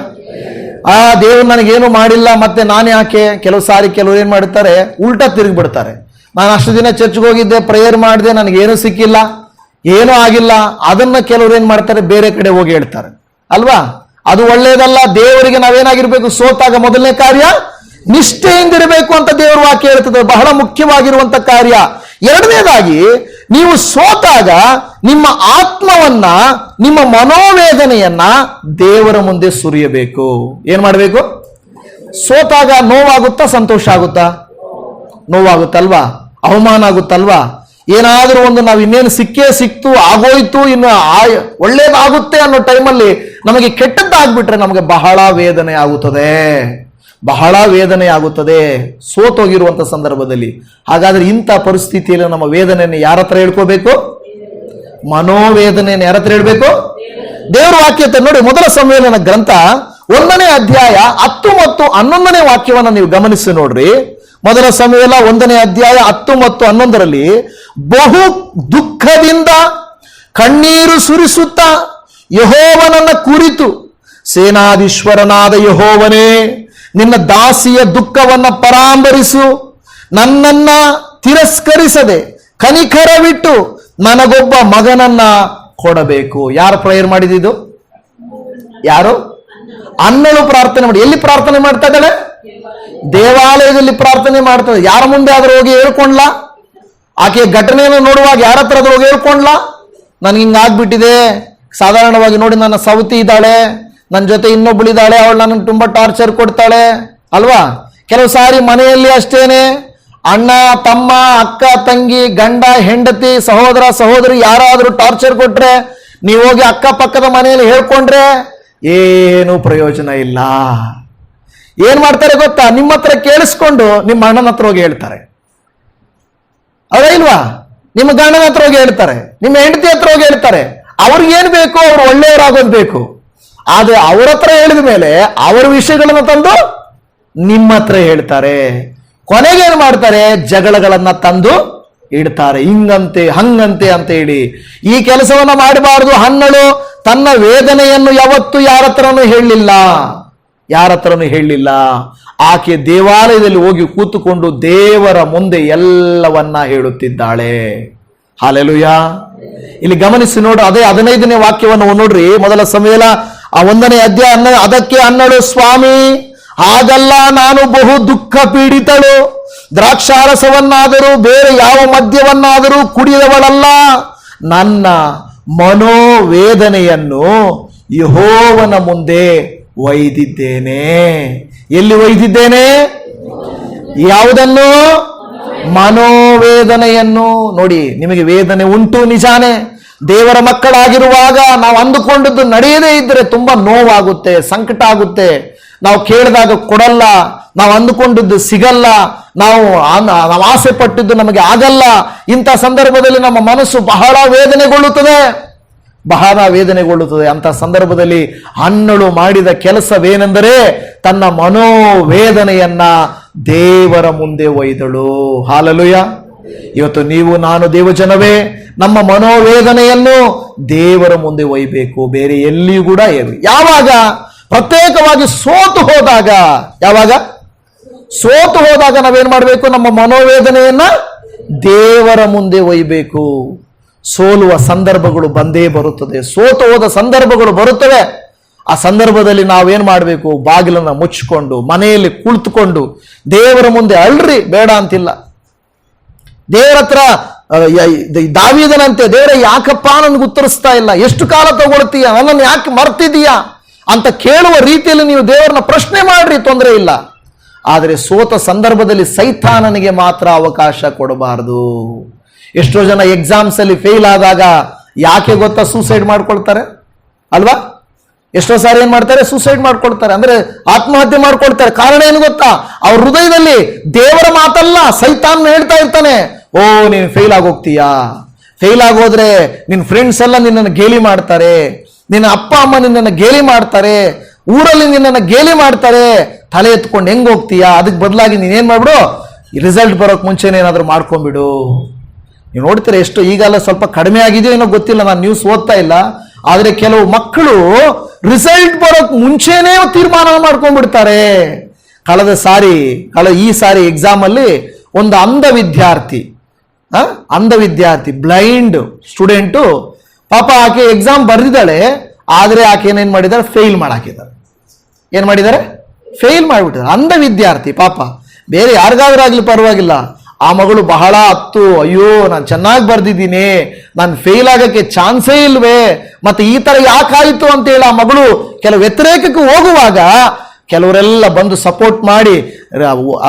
ಆ ದೇವರು ನನಗೇನು ಮಾಡಿಲ್ಲ, ಮತ್ತೆ ನಾನು ಯಾಕೆ? ಕೆಲವು ಸಾರಿ ಕೆಲವರು ಏನ್ ಮಾಡ್ತಾರೆ, ಉಲ್ಟಾ ತಿರುಗಿ ಬಿಡ್ತಾರೆ. ನಾನು ಅಷ್ಟು ದಿನ ಚರ್ಚ್ಗೆ ಹೋಗಿದ್ದೆ, ಪ್ರೇಯರ್ ಮಾಡಿದೆ, ನನಗೇನು ಸಿಕ್ಕಿಲ್ಲ, ಏನೂ ಆಗಿಲ್ಲ. ಅದನ್ನ ಕೆಲವರು ಏನ್ ಮಾಡ್ತಾರೆ, ಬೇರೆ ಕಡೆ ಹೋಗಿ ಹೇಳ್ತಾರೆ ಅಲ್ವಾ. ಅದು ಒಳ್ಳೇದಲ್ಲ. ದೇವರಿಗೆ ನಾವೇನಾಗಿರ್ಬೇಕು, ಸೋತಾಗ ಮೊದಲನೇ ಕಾರ್ಯ ನಿಷ್ಠೆಯಿಂದಿರಬೇಕು ಅಂತ ದೇವರ ವಾಕ್ಯ ಹೇಳ್ತದೆ. ಬಹಳ ಮುಖ್ಯವಾಗಿರುವಂತ ಕಾರ್ಯ. ಎರಡನೇದಾಗಿ, ನೀವು ಸೋತಾಗ ನಿಮ್ಮ ಆತ್ಮವನ್ನ, ನಿಮ್ಮ ಮನೋವೇದನೆಯನ್ನ ದೇವರ ಮುಂದೆ ಸುರಿಯಬೇಕು. ಏನ್ ಮಾಡಬೇಕು? ಸೋತಾಗ ನೋವಾಗುತ್ತಾ, ಸಂತೋಷ ಆಗುತ್ತಾ? ನೋವಾಗುತ್ತಲ್ವಾ, ಅವಮಾನ ಆಗುತ್ತಲ್ವಾ. ಏನಾದ್ರೂ ಒಂದು ನಾವು ಇನ್ನೇನು ಸಿಕ್ತು, ಆಗೋಯ್ತು, ಇನ್ನು ಒಳ್ಳೇದಾಗುತ್ತೆ ಅನ್ನೋ ಟೈಮಲ್ಲಿ ನಮಗೆ ಕೆಟ್ಟದ್ದಾಗ್ಬಿಟ್ರೆ ನಮಗೆ ಬಹಳ ವೇದನೆ ಆಗುತ್ತದೆ, ಬಹಳ ವೇದನೆ ಆಗುತ್ತದೆ, ಸೋತೋಗಿರುವಂತ ಸಂದರ್ಭದಲ್ಲಿ. ಹಾಗಾದ್ರೆ ಇಂಥ ಪರಿಸ್ಥಿತಿಯಲ್ಲಿ ನಮ್ಮ ವೇದನೆಯನ್ನು ಯಾರ ಹತ್ರ ಹೇಳ್ಕೋಬೇಕು? ಮನೋವೇದನೆಯನ್ನು ಯಾರ ಹತ್ರ ಹೇಳ್ಬೇಕು? ದೇವರ ವಾಕ್ಯತೆ ನೋಡಿ. ಮೊದಲ ಸಂವೇದನ ಗ್ರಂಥ 1ನೇ ಅಧ್ಯಾಯ 10 ಮತ್ತು 11ನೇ ವಾಕ್ಯವನ್ನ ನೀವು ಗಮನಿಸಿ ನೋಡ್ರಿ. ಮೊದಲ ಸಂವೇದನ 1ನೇ ಅಧ್ಯಾಯ 10 ಮತ್ತು 11ರಲ್ಲಿ, ಬಹು ದುಃಖದಿಂದ ಕಣ್ಣೀರು ಸುರಿಸುತ್ತಾ ಯೆಹೋವನನ್ನ ಕುರಿತು, ಸೇನಾಧೀಶ್ವರನಾದ ಯೆಹೋವನೇ, ನಿನ್ನ ದಾಸಿಯ ದುಃಖವನ್ನ ಪರಾಂಬರಿಸು, ನನ್ನನ್ನ ತಿರಸ್ಕರಿಸದೆ ಕನಿಕರವಿಟ್ಟು ನನಗೊಬ್ಬ ಮಗನನ್ನ ಕೊಡಬೇಕು. ಯಾರು ಪ್ರೇಯರ್ ಮಾಡಿದ್ದು? ಯಾರು? ಅನ್ನಳು ಪ್ರಾರ್ಥನೆ ಮಾಡಿ. ಎಲ್ಲಿ ಪ್ರಾರ್ಥನೆ ಮಾಡ್ತಾ ಇದ್ದಾಳೆ? ದೇವಾಲಯದಲ್ಲಿ ಪ್ರಾರ್ಥನೆ ಮಾಡ್ತಾಳೆ. ಯಾರ ಮುಂದೆ ಆದ್ರೂ ಹೋಗಿ ಹೇಳ್ಕೊಂಡ್ಲಾ? ಆಕೆ ಘಟನೆಯನ್ನು ನೋಡುವಾಗ ಯಾರ ಹತ್ರ ಆದ್ರೂ ಹೋಗಿ ಹೇಳ್ಕೊಂಡ್ಲಾ? ನನ್ಗೆ ಹಿಂಗಾಗ್ಬಿಟ್ಟಿದೆ, ಸಾಧಾರಣವಾಗಿ ನೋಡಿ ನನ್ನ ಸವತಿ ಇದ್ದಾಳೆ, ನನ್ನ ಜೊತೆ ಇನ್ನೊಬ್ಬಳಿದ್ದಾಳೆ, ಅವಳು ನನಗೆ ತುಂಬಾ ಟಾರ್ಚರ್ ಕೊಡ್ತಾಳೆ ಅಲ್ವಾ. ಕೆಲವು ಸಾರಿ ಮನೆಯಲ್ಲಿ ಅಷ್ಟೇನೆ ಅಣ್ಣ ತಮ್ಮ ಅಕ್ಕ ತಂಗಿ ಗಂಡ ಹೆಂಡತಿ ಸಹೋದರ ಸಹೋದರಿ ಯಾರಾದರೂ ಟಾರ್ಚರ್ ಕೊಟ್ರೆ ನೀವು ಹೋಗಿ ಅಕ್ಕಪಕ್ಕದ ಮನೆಯಲ್ಲಿ ಹೇಳ್ಕೊಂಡ್ರೆ ಏನು ಪ್ರಯೋಜನ ಇಲ್ಲ. ಏನ್ ಮಾಡ್ತಾರೆ ಗೊತ್ತಾ? ನಿಮ್ಮ ಹತ್ರ ಕೇಳಿಸ್ಕೊಂಡು ನಿಮ್ಮ ಅಣ್ಣನ ಹತ್ರ ಹೋಗಿ ಹೇಳ್ತಾರೆ, ಅದ ಇಲ್ವಾ? ನಿಮ್ಮ ಗಂಡನ ಹತ್ರ ಹೋಗಿ ಹೇಳ್ತಾರೆ, ನಿಮ್ಮ ಹೆಂಡತಿ ಹತ್ರ ಹೋಗಿ ಹೇಳ್ತಾರೆ. ಅವ್ರಿಗೇನು ಬೇಕು? ಅವ್ರು ಒಳ್ಳೆಯವರಾಗೋದು ಬೇಕು. ಆದ್ರೆ ಅವ್ರ ಹತ್ರ ಹೇಳಿದ ಮೇಲೆ ಅವರ ವಿಷಯಗಳನ್ನ ತಂದು ನಿಮ್ಮ ಹತ್ರ ಹೇಳ್ತಾರೆ. ಕೊನೆಗೇನು ಮಾಡ್ತಾರೆ? ಜಗಳಗಳನ್ನ ತಂದು ಇಡ್ತಾರೆ. ಹಿಂಗಂತೆ ಹಂಗಂತೆ ಅಂತ ಹೇಳಿ ಈ ಕೆಲಸವನ್ನ ಮಾಡಬಾರದು. ಹನ್ನಳು ತನ್ನ ವೇದನೆಯನ್ನು ಯಾವತ್ತೂ ಯಾರ ಹತ್ರನೂ ಹೇಳಲಿಲ್ಲ. ಆಕೆ ದೇವಾಲಯದಲ್ಲಿ ಹೋಗಿ ಕೂತುಕೊಂಡು ದೇವರ ಮುಂದೆ ಎಲ್ಲವನ್ನ ಹೇಳುತ್ತಿದ್ದಾಳೆ. ಹಲ್ಲೆಲೂಯ. ಇಲ್ಲಿ ಗಮನಿಸಿ ನೋಡು, ಅದೇ 15ನೇ ವಾಕ್ಯವನ್ನು ನೋಡ್ರಿ. ಮೊದಲ ಸಮುವೇಲ 1ನೇ ಅಧ್ಯಾಯ. ಅದಕ್ಕೆ ಹನ್ನಳು, ಸ್ವಾಮಿ ಹಾಗಲ್ಲ, ನಾನು ಬಹು ದುಃಖ ಪೀಡಿತಳು, ದ್ರಾಕ್ಷಾರಸವನ್ನಾದರೂ ಬೇರೆ ಯಾವ ಮದ್ಯವನ್ನಾದರೂ ಕುಡಿದವಳಲ್ಲ. ನನ್ನ ಮನೋವೇದನೆಯನ್ನು ಯೆಹೋವನ ಮುಂದೆ ಒಯ್ದಿದ್ದೇನೆ. ಎಲ್ಲಿ ಒಯ್ದಿದ್ದೇನೆ? ಯಾವುದನ್ನು? ಮನೋವೇದನೆಯನ್ನು. ನೋಡಿ, ನಿಮಗೆ ವೇದನೆ ಉಂಟು, ನಿಜಾನೇ. ದೇವರ ಮಕ್ಕಳಾಗಿರುವಾಗ ನಾವು ಅಂದುಕೊಂಡದ್ದು ನಡೆಯದೇ ಇದ್ರೆ ತುಂಬಾ ನೋವಾಗುತ್ತೆ, ಸಂಕಟ ಆಗುತ್ತೆ. ನಾವು ಕೇಳಿದಾಗ ಕೊಡಲ್ಲ, ನಾವು ಅಂದುಕೊಂಡದ್ದು ಸಿಗಲ್ಲ, ನಾವು ಆಸೆ ಪಟ್ಟಿದ್ದು ನಮಗೆ ಆಗಲ್ಲ. ಇಂಥ ಸಂದರ್ಭದಲ್ಲಿ ನಮ್ಮ ಮನಸ್ಸು ಬಹಳ ವೇದನೆಗೊಳ್ಳುತ್ತದೆ. ಅಂತ ಸಂದರ್ಭದಲ್ಲಿ ಹನ್ನಳು ಮಾಡಿದ ಕೆಲಸವೇನೆಂದರೆ ತನ್ನ ಮನೋವೇದನೆಯನ್ನ ದೇವರ ಮುಂದೆ ಒಯ್ದಳು. ಹಲ್ಲೆಲೂಯ. ಇವತ್ತು ನೀವು ನಾನು ದೇವಜನವೇ ನಮ್ಮ ಮನೋವೇದನೆಯನ್ನು ದೇವರ ಮುಂದೆ ಒಯ್ಬೇಕು, ಬೇರೆ ಎಲ್ಲಿಯೂ ಕೂಡ ಯಾವಾಗ? ಪ್ರತ್ಯೇಕವಾಗಿ ಸೋತು ಹೋದಾಗ. ಯಾವಾಗ ಸೋತು ಹೋದಾಗ ನಾವೇನ್ ಮಾಡಬೇಕು? ನಮ್ಮ ಮನೋವೇದನೆಯನ್ನ ದೇವರ ಮುಂದೆ ಒಯ್ಬೇಕು. ಸೋಲುವ ಸಂದರ್ಭಗಳು ಬಂದೇ ಬರುತ್ತದೆ, ಸೋತು ಹೋದ ಸಂದರ್ಭಗಳು ಬರುತ್ತವೆ. ಆ ಸಂದರ್ಭದಲ್ಲಿ ನಾವೇನ್ ಮಾಡಬೇಕು? ಬಾಗಿಲನ್ನ ಮುಚ್ಚಿಕೊಂಡು ಮನೆಯಲ್ಲಿ ಕುಳಿತುಕೊಂಡು ದೇವರ ಮುಂದೆ ಅಳ್ರಿ, ಬೇಡ ಅಂತಿಲ್ಲ. ದೇವರ ಹತ್ರ ದಾವೀದನಂತೆ, ದೇವರ ಯಾಕಪ್ಪ ನನಗೆ ಉತ್ತರಿಸ್ತಾ ಇಲ್ಲ, ಎಷ್ಟು ಕಾಲ ತಗೊಳ್ತೀಯ, ನನ್ನನ್ನು ಯಾಕೆ ಮರ್ತಿದೀಯಾ ಅಂತ ಕೇಳುವ ರೀತಿಯಲ್ಲಿ ನೀವು ದೇವರನ್ನ ಪ್ರಶ್ನೆ ಮಾಡ್ರಿ, ತೊಂದರೆ ಇಲ್ಲ. ಆದರೆ ಸೋತ ಸಂದರ್ಭದಲ್ಲಿ ಸೈತಾನನಿಗೆ ಮಾತ್ರ ಅವಕಾಶ ಕೊಡಬಾರದು. ಎಷ್ಟೋ ಜನ ಎಕ್ಸಾಮ್ಸ್ ಅಲ್ಲಿ ಫೇಲ್ ಆದಾಗ ಯಾಕೆ ಗೊತ್ತಾ ಸೂಸೈಡ್ ಮಾಡ್ಕೊಳ್ತಾರೆ ಅಲ್ವಾ? ಎಷ್ಟೋ ಸಾರಿ ಏನ್ ಮಾಡ್ತಾರೆ? ಸೂಸೈಡ್ ಮಾಡ್ಕೊಳ್ತಾರೆ, ಅಂದ್ರೆ ಆತ್ಮಹತ್ಯೆ ಮಾಡ್ಕೊಳ್ತಾರೆ. ಕಾರಣ ಏನು ಗೊತ್ತಾ? ಅವ್ರ ಹೃದಯದಲ್ಲಿ ದೇವರ ಮಾತಲ್ಲ, ಸೈತಾನ್ ಹೇಳ್ತಾ ಇರ್ತಾನೆ, ಓ ನೀನು ಫೇಲ್ ಆಗೋಗ್ತೀಯಾ, ಫೇಲ್ ಆಗೋದ್ರೆ ನಿನ್ನ ಫ್ರೆಂಡ್ಸ್ ಎಲ್ಲ ನಿನ್ನನ್ನು ಗೇಲಿ ಮಾಡ್ತಾರೆ, ನಿನ್ನ ಅಪ್ಪ ಅಮ್ಮ ನಿನ್ನನ್ನು ಗೇಲಿ ಮಾಡ್ತಾರೆ, ಊರಲ್ಲಿ ನಿನ್ನನ್ನು ಗೇಲಿ ಮಾಡ್ತಾರೆ, ತಲೆ ಎತ್ಕೊಂಡು ಹೆಂಗ್ ಹೋಗ್ತೀಯಾ? ಅದಕ್ಕೆ ಬದಲಾಗಿ ನೀನೇನ್ ಮಾಡ್ಬಿಡು, ರಿಸಲ್ಟ್ ಬರೋಕ್ ಮುಂಚೆನೇ ಏನಾದ್ರು ಮಾಡ್ಕೊಂಡ್ಬಿಡು. ನೀವು ನೋಡ್ತೀರಾ ಎಷ್ಟು ಈಗೆಲ್ಲ ಸ್ವಲ್ಪ ಕಡಿಮೆ ಆಗಿದೆಯೋ ಏನೋ ಗೊತ್ತಿಲ್ಲ, ನಾನು ನ್ಯೂಸ್ ಓದ್ತಾ ಇಲ್ಲ. ಆದ್ರೆ ಕೆಲವು ಮಕ್ಕಳು ರಿಸಲ್ಟ್ ಬರೋಕ್ ಮುಂಚೆನೇ ತೀರ್ಮಾನ ಮಾಡ್ಕೊಂಡ್ಬಿಡ್ತಾರೆ. ಈ ಸಾರಿ ಎಕ್ಸಾಮ್ ಅಲ್ಲಿ ಒಂದು ಅಂಧ ವಿದ್ಯಾರ್ಥಿ ಬ್ಲೈಂಡ್ ಸ್ಟೂಡೆಂಟು, ಪಾಪ ಆಕೆ ಎಕ್ಸಾಮ್ ಬರೆದಿದ್ದಾಳೆ, ಆದ್ರೆ ಆಕೆ ಏನೇನ್ ಮಾಡಿದ್ದಾರೆ? ಫೇಲ್ ಮಾಡಾಕಿದ್ದಾರೆ. ಏನ್ ಮಾಡಿದ್ದಾರೆ? ಫೇಲ್ ಮಾಡಿಬಿಟ್ಟಿದ್ದಾರೆ. ಅಂಧ ವಿದ್ಯಾರ್ಥಿ ಪಾಪ, ಬೇರೆ ಯಾರಿಗಾದ್ರೂ ಆಗ್ಲಿ ಪರವಾಗಿಲ್ಲ, ಆ ಮಗಳು ಬಹಳ ಅಯ್ಯೋ ನಾನು ಚೆನ್ನಾಗಿ ಬರ್ದಿದ್ದೀನಿ, ನಾನು ಫೇಲ್ ಆಗಕ್ಕೆ ಚಾನ್ಸೇ ಇಲ್ವೇ, ಮತ್ತೆ ಈ ತರ ಯಾಕಾಯಿತು ಅಂತ ಹೇಳಿ ಆ ಮಗಳು ಕೆಲವು ವ್ಯತಿರೇಕಕ್ಕೆ ಹೋಗುವಾಗ ಕೆಲವರೆಲ್ಲ ಬಂದು ಸಪೋರ್ಟ್ ಮಾಡಿ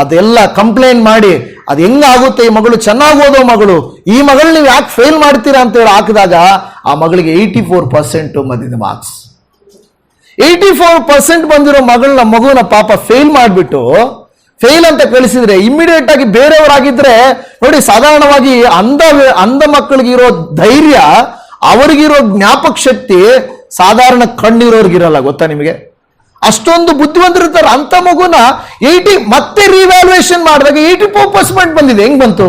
ಅದೆಲ್ಲ ಕಂಪ್ಲೇಂಟ್ ಮಾಡಿ, ಅದು ಹೆಂಗಾಗುತ್ತೆ, ಈ ಮಗಳು ಚೆನ್ನಾಗಿ ಓದೋ ಮಗಳು, ಈ ಮಗಳು ನೀವು ಯಾಕೆ ಫೇಲ್ ಮಾಡ್ತೀರಾ ಅಂತ ಹೇಳಿ ಹಾಕಿದಾಗ ಆ ಮಗಳಿಗೆ 84% ಬಂದಿದೆ ಮಾರ್ಕ್ಸ್. 84% ಬಂದಿರೋ ಮಗುನ ಪಾಪ ಫೇಲ್ ಮಾಡಿಬಿಟ್ಟು, ಫೇಲ್ ಅಂತ ಕಳಿಸಿದ್ರೆ ಇಮ್ಮಿಡಿಯೇಟ್ ಆಗಿ ಬೇರೆಯವರಾಗಿದ್ರೆ ನೋಡಿ, ಸಾಧಾರಣವಾಗಿ ಅಂಧ ಮಕ್ಕಳಿಗಿರೋ ಧೈರ್ಯ, ಅವರಿಗಿರೋ ಜ್ಞಾಪಕ ಶಕ್ತಿ ಸಾಧಾರಣ ಕಣ್ಣಿರೋರ್ಗಿರಲ್ಲ, ಗೊತ್ತಾ ನಿಮಗೆ? ಅಷ್ಟೊಂದು ಬುದ್ಧಿವಂತರಿರ್ತಾರೆ. ಅಂತ ಮಗುನ ಮತ್ತೆ ರಿವ್ಯಾಲ್ಯೂಯೇಷನ್ ಮಾಡಿದಾಗ 84% ಬಂದಿದೆ. ಹೆಂಗ್ ಬಂತು?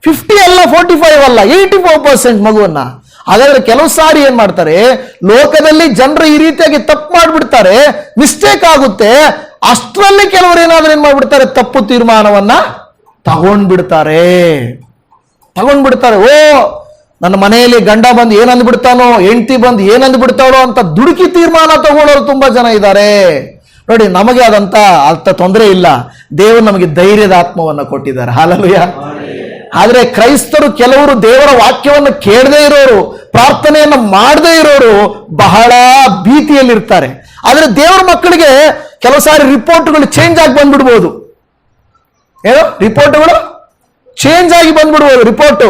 50 ಅಲ್ಲ, 45 ಅಲ್ಲ, 84% ಮಗುವನ್ನ. ಹಾಗಾದ್ರೆ ಕೆಲವು ಸಾರಿ ಏನ್ ಮಾಡ್ತಾರೆ, ಲೋಕದಲ್ಲಿ ಜನರು ಈ ರೀತಿಯಾಗಿ ತಪ್ಪು ಮಾಡ್ಬಿಡ್ತಾರೆ, ಮಿಸ್ಟೇಕ್ ಆಗುತ್ತೆ. ಅಷ್ಟರಲ್ಲಿ ಕೆಲವರು ಏನಾದ್ರೂ ಏನ್ ಮಾಡ್ಬಿಡ್ತಾರೆ? ತಪ್ಪು ತೀರ್ಮಾನವನ್ನ ತಗೊಂಡ್ಬಿಡ್ತಾರೆ. ಓ ನನ್ನ ಮನೆಯಲ್ಲಿ ಗಂಡ ಬಂದು ಏನಂದ್ಬಿಡ್ತಾನೋ, ಹೆಂಡತಿ ಬಂದು ಏನಂದ್ಬಿಡ್ತಾಳೋ ಅಂತ ದುಡುಕಿ ತೀರ್ಮಾನ ತಗೊಳ್ಳೋರು ತುಂಬಾ ಜನ ಇದ್ದಾರೆ. ನೋಡಿ, ನಮಗೆ ಅದಂತ ತೊಂದರೆ ಇಲ್ಲ, ದೇವರು ನಮಗೆ ಧೈರ್ಯದ ಆತ್ಮವನ್ನ ಕೊಟ್ಟಿದ್ದಾರೆ. ಹಲ್ಲೆಲೂಯ. ಆದ್ರೆ ಕ್ರೈಸ್ತರು ಕೆಲವರು ದೇವರ ವಾಕ್ಯವನ್ನು ಕೇಳದೇ ಇರೋರು, ಪ್ರಾರ್ಥನೆಯನ್ನ ಮಾಡದೇ ಇರೋರು ಬಹಳ ಭೀತಿಯಲ್ಲಿರ್ತಾರೆ. ಆದ್ರೆ ದೇವರ ಮಕ್ಕಳಿಗೆ ಕೆಲವು ಸಾರಿ ರಿಪೋರ್ಟ್ಗಳು ಚೇಂಜ್ ಆಗಿ ಬಂದ್ಬಿಡ್ಬೋದು. ಏನೋ ರಿಪೋರ್ಟ್ಗಳು ಚೇಂಜ್ ಆಗಿ ಬಂದ್ಬಿಡ್ಬೋದು. ರಿಪೋರ್ಟ್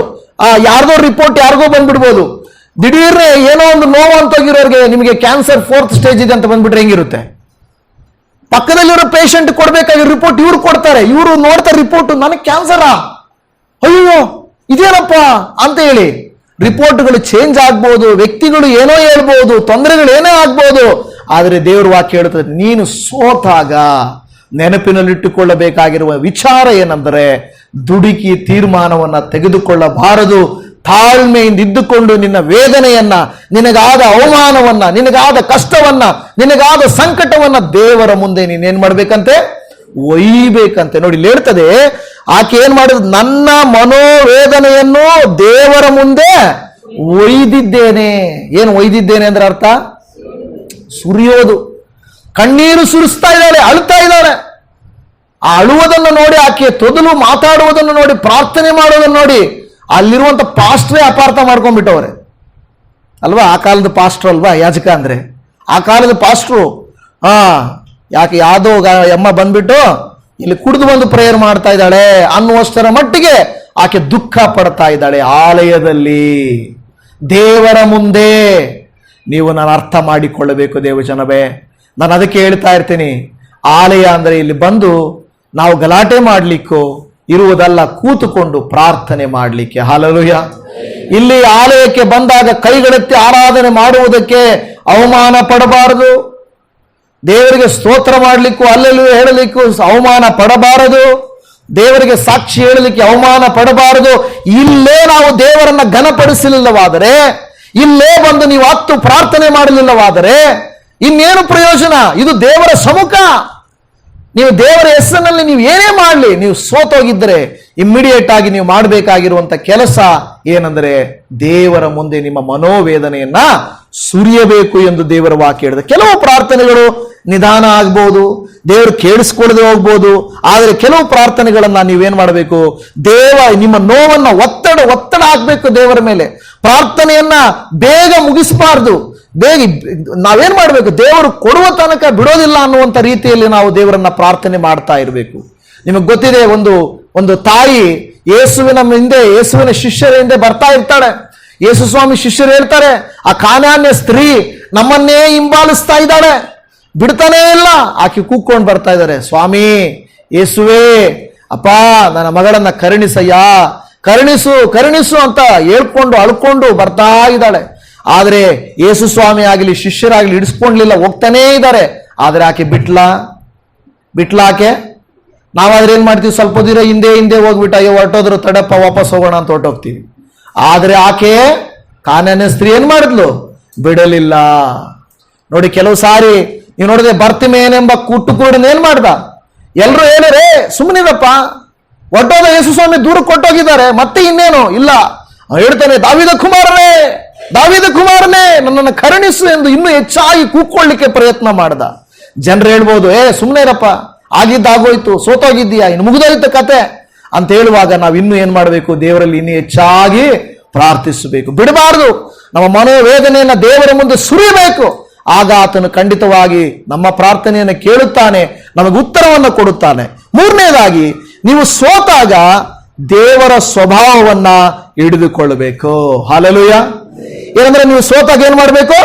ಯಾರ್ದೋ ರಿಪೋರ್ಟ್ ಯಾರಿಗೋ ಬಂದ್ಬಿಡ್ಬೋದು. ದಿಢೀರ್ನೆ ಏನೋ ಒಂದು ನೋವು ಅಂತೋಗಿರೋರಿಗೆ ನಿಮಗೆ ಕ್ಯಾನ್ಸರ್ 4th ಸ್ಟೇಜ್ ಇದೆ ಅಂತ ಬಂದ್ಬಿಟ್ರೆ ಹೆಂಗಿರುತ್ತೆ? ಪಕ್ಕದಲ್ಲಿರೋ ಪೇಷಂಟ್ ಕೊಡ್ಬೇಕಾಗಿರೋ ರಿಪೋರ್ಟ್ ಇವ್ರು ಕೊಡ್ತಾರೆ, ಇವರು ನೋಡ್ತಾರೆ ರಿಪೋರ್ಟ್, ನನಗೆ ಕ್ಯಾನ್ಸರಾ, ಅಯ್ಯೋ ಇದೇನಪ್ಪ ಅಂತ ಹೇಳಿ ರಿಪೋರ್ಟ್ಗಳು ಚೇಂಜ್ ಆಗ್ಬೋದು, ವ್ಯಕ್ತಿಗಳು ಏನೋ ಹೇಳ್ಬೋದು, ತೊಂದರೆಗಳು ಏನೇ ಆಗ್ಬೋದು. ಆದರೆ ದೇವ್ರ ವಾಕ್ಯ ಹೇಳುತ್ತದೆ, ನೀನು ಸೋತಾಗ ನೆನಪಿನಲ್ಲಿಟ್ಟುಕೊಳ್ಳಬೇಕಾಗಿರುವ ವಿಚಾರ ಏನಂದರೆ, ದುಡುಕಿ ತೀರ್ಮಾನವನ್ನ ತೆಗೆದುಕೊಳ್ಳಬಾರದು. ತಾಳ್ಮೆಯಿಂದ ಇದ್ದುಕೊಂಡು ನಿನ್ನ ವೇದನೆಯನ್ನ, ನಿನಗಾದ ಅವಮಾನವನ್ನ, ನಿನಗಾದ ಕಷ್ಟವನ್ನ, ನಿನಗಾದ ಸಂಕಟವನ್ನ ದೇವರ ಮುಂದೆ ನೀನೇನ್ ಮಾಡ್ಬೇಕಂತೆ? ಒಯ್ಯಬೇಕಂತೆ. ನೋಡಿ ಇಲ್ಲಿ ಹೇಳ್ತದೆ, ಆಕೆ ಏನ್ ಮಾಡಿದ್? ನನ್ನ ಮನೋವೇದನೆಯನ್ನು ದೇವರ ಮುಂದೆ ಒಯ್ದಿದ್ದೇನೆ. ಏನು ಒಯ್ದಿದ್ದೇನೆ ಅಂದ್ರೆ ಅರ್ಥ? ಸುರಿಯೋದು. ಕಣ್ಣೀರು ಸುರಿಸ್ತಾ ಇದ್ದಾಳೆ, ಅಳ್ತಾ ಇದ್ದಾಳೆ. ಆ ಅಳುವುದನ್ನು ನೋಡಿ, ಆಕೆ ತೊದಲು ಮಾತಾಡುವುದನ್ನು ನೋಡಿ, ಪ್ರಾರ್ಥನೆ ಮಾಡೋದನ್ನು ನೋಡಿ ಅಲ್ಲಿರುವಂತ ಪಾಸ್ಟ್ರೇ ಅಪಾರ್ಥ ಮಾಡ್ಕೊಂಡ್ಬಿಟ್ಟವ್ರೆ ಅಲ್ವಾ? ಆ ಕಾಲದ ಪಾಸ್ಟ್ರು ಅಲ್ವಾ ಯಾಜಕ ಅಂದ್ರೆ? ಆ ಕಾಲದ ಪಾಸ್ಟ್ರು ಯಾಕೆ ಯಾವ್ದೋ ಅಮ್ಮ ಬಂದ್ಬಿಟ್ಟು ಇಲ್ಲಿ ಕುಡಿದು ಬಂದು ಪ್ರೇಯರ್ ಮಾಡ್ತಾ ಇದ್ದಾಳೆ ಅನ್ನುವಷ್ಟರ ಮಟ್ಟಿಗೆ ಆಕೆ ದುಃಖ ಪಡ್ತಾ ಇದ್ದಾಳೆ. ಆಲಯದಲ್ಲಿ ದೇವರ ಮುಂದೆ ನೀವು ನಾನು ಅರ್ಥ ಮಾಡಿಕೊಳ್ಳಬೇಕು ದೇವಜನವೇ. ನಾನು ಅದಕ್ಕೆ ಹೇಳ್ತಾ ಇರ್ತೀನಿ, ಆಲಯ ಅಂದ್ರೆ ಇಲ್ಲಿ ಬಂದು ನಾವು ಗಲಾಟೆ ಮಾಡ್ಲಿಕ್ಕೂ ಇರುವುದಲ್ಲ, ಕೂತುಕೊಂಡು ಪ್ರಾರ್ಥನೆ ಮಾಡಲಿಕ್ಕೆ. ಹಲ್ಲೆಲೂಯಾ. ಇಲ್ಲಿ ಆಲಯಕ್ಕೆ ಬಂದಾಗ ಕೈಗಳೆತ್ತಿ ಆರಾಧನೆ ಮಾಡುವುದಕ್ಕೆ ಅವಮಾನ ಪಡಬಾರದು. ದೇವರಿಗೆ ಸ್ತೋತ್ರ ಮಾಡಲಿಕ್ಕೂ ಹಲ್ಲೆಲೂಯಾ ಹೇಳಲಿಕ್ಕೂ ಅವಮಾನ ಪಡಬಾರದು. ದೇವರಿಗೆ ಸಾಕ್ಷಿ ಹೇಳಲಿಕ್ಕೆ ಅವಮಾನ ಪಡಬಾರದು. ಇಲ್ಲೇ ನಾವು ದೇವರನ್ನ ಘನಪಡಿಸಲಿಲ್ಲವಾದರೆ, ಇಲ್ಲೇ ಬಂದು ನೀವು ಹತ್ತು ಪ್ರಾರ್ಥನೆ ಮಾಡಲಿಲ್ಲವಾದರೆ ಇನ್ನೇನು ಪ್ರಯೋಜನ? ಇದು ದೇವರ ಸಮ್ಮುಖ. ನೀವು ದೇವರ ಹೆಸರಿನಲ್ಲಿ ನೀವು ಏನೇ ಮಾಡಲಿ, ನೀವು ಸೋತೋಗಿದ್ದರೆ ಇಮ್ಮಿಡಿಯೇಟ್ ಆಗಿ ನೀವು ಮಾಡಬೇಕಾಗಿರುವಂತ ಕೆಲಸ ಏನಂದ್ರೆ, ದೇವರ ಮುಂದೆ ನಿಮ್ಮ ಮನೋವೇದನೆಯನ್ನ ಸುರಿಯಬೇಕು ಎಂದು ದೇವರ ವಾಕ್ಯ ಹೇಳಿದೆ. ಕೆಲವು ಪ್ರಾರ್ಥನೆಗಳು ನಿಧಾನ ಆಗ್ಬೋದು, ದೇವರು ಕೇಳಿಸ್ಕೊಳ್ಳದೆ ಹೋಗ್ಬೋದು. ಆದರೆ ಕೆಲವು ಪ್ರಾರ್ಥನೆಗಳನ್ನ ನೀವೇನ್ ಮಾಡಬೇಕು? ನಿಮ್ಮ ನೋವನ್ನ ಒತ್ತಡ ಹಾಕ್ಬೇಕು ದೇವರ ಮೇಲೆ. ಪ್ರಾರ್ಥನೆಯನ್ನ ಬೇಗ ಮುಗಿಸಬಾರ್ದು. ಬೇಗ ನಾವೇನ್ ಮಾಡಬೇಕು? ದೇವರು ಕೊಡುವ ತನಕ ಬಿಡೋದಿಲ್ಲ ಅನ್ನುವಂಥ ರೀತಿಯಲ್ಲಿ ನಾವು ದೇವರನ್ನ ಪ್ರಾರ್ಥನೆ ಮಾಡ್ತಾ ಇರಬೇಕು. ನಿಮಗೆ ಗೊತ್ತಿದೆ, ಒಂದು ತಾಯಿ ಯೇಸುವಿನ ಶಿಷ್ಯರ ಹಿಂದೆ ಬರ್ತಾ ಇರ್ತಾಳೆ. ಯೇಸು ಸ್ವಾಮಿ ಶಿಷ್ಯರು ಹೇಳ್ತಾರೆ, ಆ ಕಾನಾನ್ಯ ಸ್ತ್ರೀ ನಮ್ಮನ್ನೇ ಹಿಂಬಾಲಿಸ್ತಾ ಇದ್ದಾಳೆ, ಬಿಡ್ತಾನೇ ಇಲ್ಲ. ಆಕೆ ಕೂತ್ಕೊಂಡು ಬರ್ತಾ ಇದ್ದಾರೆ, ಸ್ವಾಮಿ ಯೇಸುವೇ, ಅಪ್ಪ ನನ್ನ ಮಗಳನ್ನ ಕರುಣಿಸಯ್ಯ, ಕರುಣಿಸು ಅಂತ ಹೇಳ್ಕೊಂಡು ಅಳ್ಕೊಂಡು ಬರ್ತಾ ಇದ್ದಾಳೆ. ಆದರೆ ಯೇಸು ಸ್ವಾಮಿ ಆಗಲಿ ಶಿಷ್ಯರಾಗಲಿ ಹಿಡಿಸ್ಕೊಂಡ್ಲಿಲ್ಲ, ಹೋಗ್ತಾನೇ ಇದ್ದಾರೆ. ಆದರೆ ಆಕೆ ಬಿಟ್ಲ ಆಕೆ. ನಾವಾದ್ರೆ ಏನ್ ಮಾಡ್ತೀವಿ? ಸ್ವಲ್ಪ ದಿನ ಹಿಂದೆ ಹೋಗ್ಬಿಟ್ಟು ಅಯ್ಯೋ ಹೊರಟೋದ್ರು, ತಡಪ್ಪ ವಾಪಸ್ ಹೋಗೋಣ ಅಂತ ಹೊರಟೋಗ್ತೀವಿ. ಆದರೆ ಆಕೆ ಕಾನಾನ್ಯ ಸ್ತ್ರೀ ಏನ್ ಮಾಡಿದ್ಲು? ಬಿಡಲಿಲ್ಲ. ನೋಡಿ, ಕೆಲವು ಸಾರಿ ನೀವು ನೋಡಿದ್ರೆ ಬರ್ತಿಮೇನೆಂಬ ಕುಟ್ಟುಕೂಡನ್ ಏನ್ ಮಾಡ್ದ? ಎಲ್ರು ಹೇಳಿರೇ ಸುಮ್ಮನಿದಪ್ಪ, ಹೊರಟೋದ ಯೇಸು ಸ್ವಾಮಿ ದೂರ ಕೊಟ್ಟೋಗಿದ್ದಾರೆ, ಮತ್ತೆ ಇನ್ನೇನು ಇಲ್ಲ. ಹೇಳ್ತಾನೆ, ದಾವೀದ ಕುಮಾರನೇ ನನ್ನನ್ನು ಕರುಣಿಸು ಎಂದು ಇನ್ನೂ ಹೆಚ್ಚಾಗಿ ಕೂಕ್ಕೊಳ್ಳಿಕ್ಕೆ ಪ್ರಯತ್ನ ಮಾಡ್ದ. ಜನರು ಹೇಳ್ಬೋದು, ಸುಮ್ಮನೆ ಇರಪ್ಪ, ಆಗಿದ್ದಾಗೋಯ್ತು, ಸೋತೋಗಿದ್ದೀಯಾ, ಇನ್ನು ಮುಗಿದೋಯ್ತು ಕತೆ ಅಂತ ಹೇಳುವಾಗ ನಾವು ಇನ್ನೂ ಏನ್ ಮಾಡಬೇಕು? ದೇವರಲ್ಲಿ ಇನ್ನೂ ಹೆಚ್ಚಾಗಿ ಪ್ರಾರ್ಥಿಸಬೇಕು. ಬಿಡಬಾರದು. ನಮ್ಮ ಮನೋವೇದನೆಯನ್ನ ದೇವರ ಮುಂದೆ ಸುರಿಯಬೇಕು. ಆಗ ಆತನು ಖಂಡಿತವಾಗಿ ನಮ್ಮ ಪ್ರಾರ್ಥನೆಯನ್ನು ಕೇಳುತ್ತಾನೆ, ನಮಗೆ ಉತ್ತರವನ್ನು ಕೊಡುತ್ತಾನೆ. ಮೂರನೇದಾಗಿ, ನೀವು ಸೋತಾಗ ದೇವರ ಸ್ವಭಾವವನ್ನ ಹಿಡಿದುಕೊಳ್ಳಬೇಕು. ಹಲ್ಲೆಲೂಯಾ. ಏನಂದ್ರೆ, ನೀವು ಸೋತಾಗ ಏನ್ ಮಾಡಬೇಕು?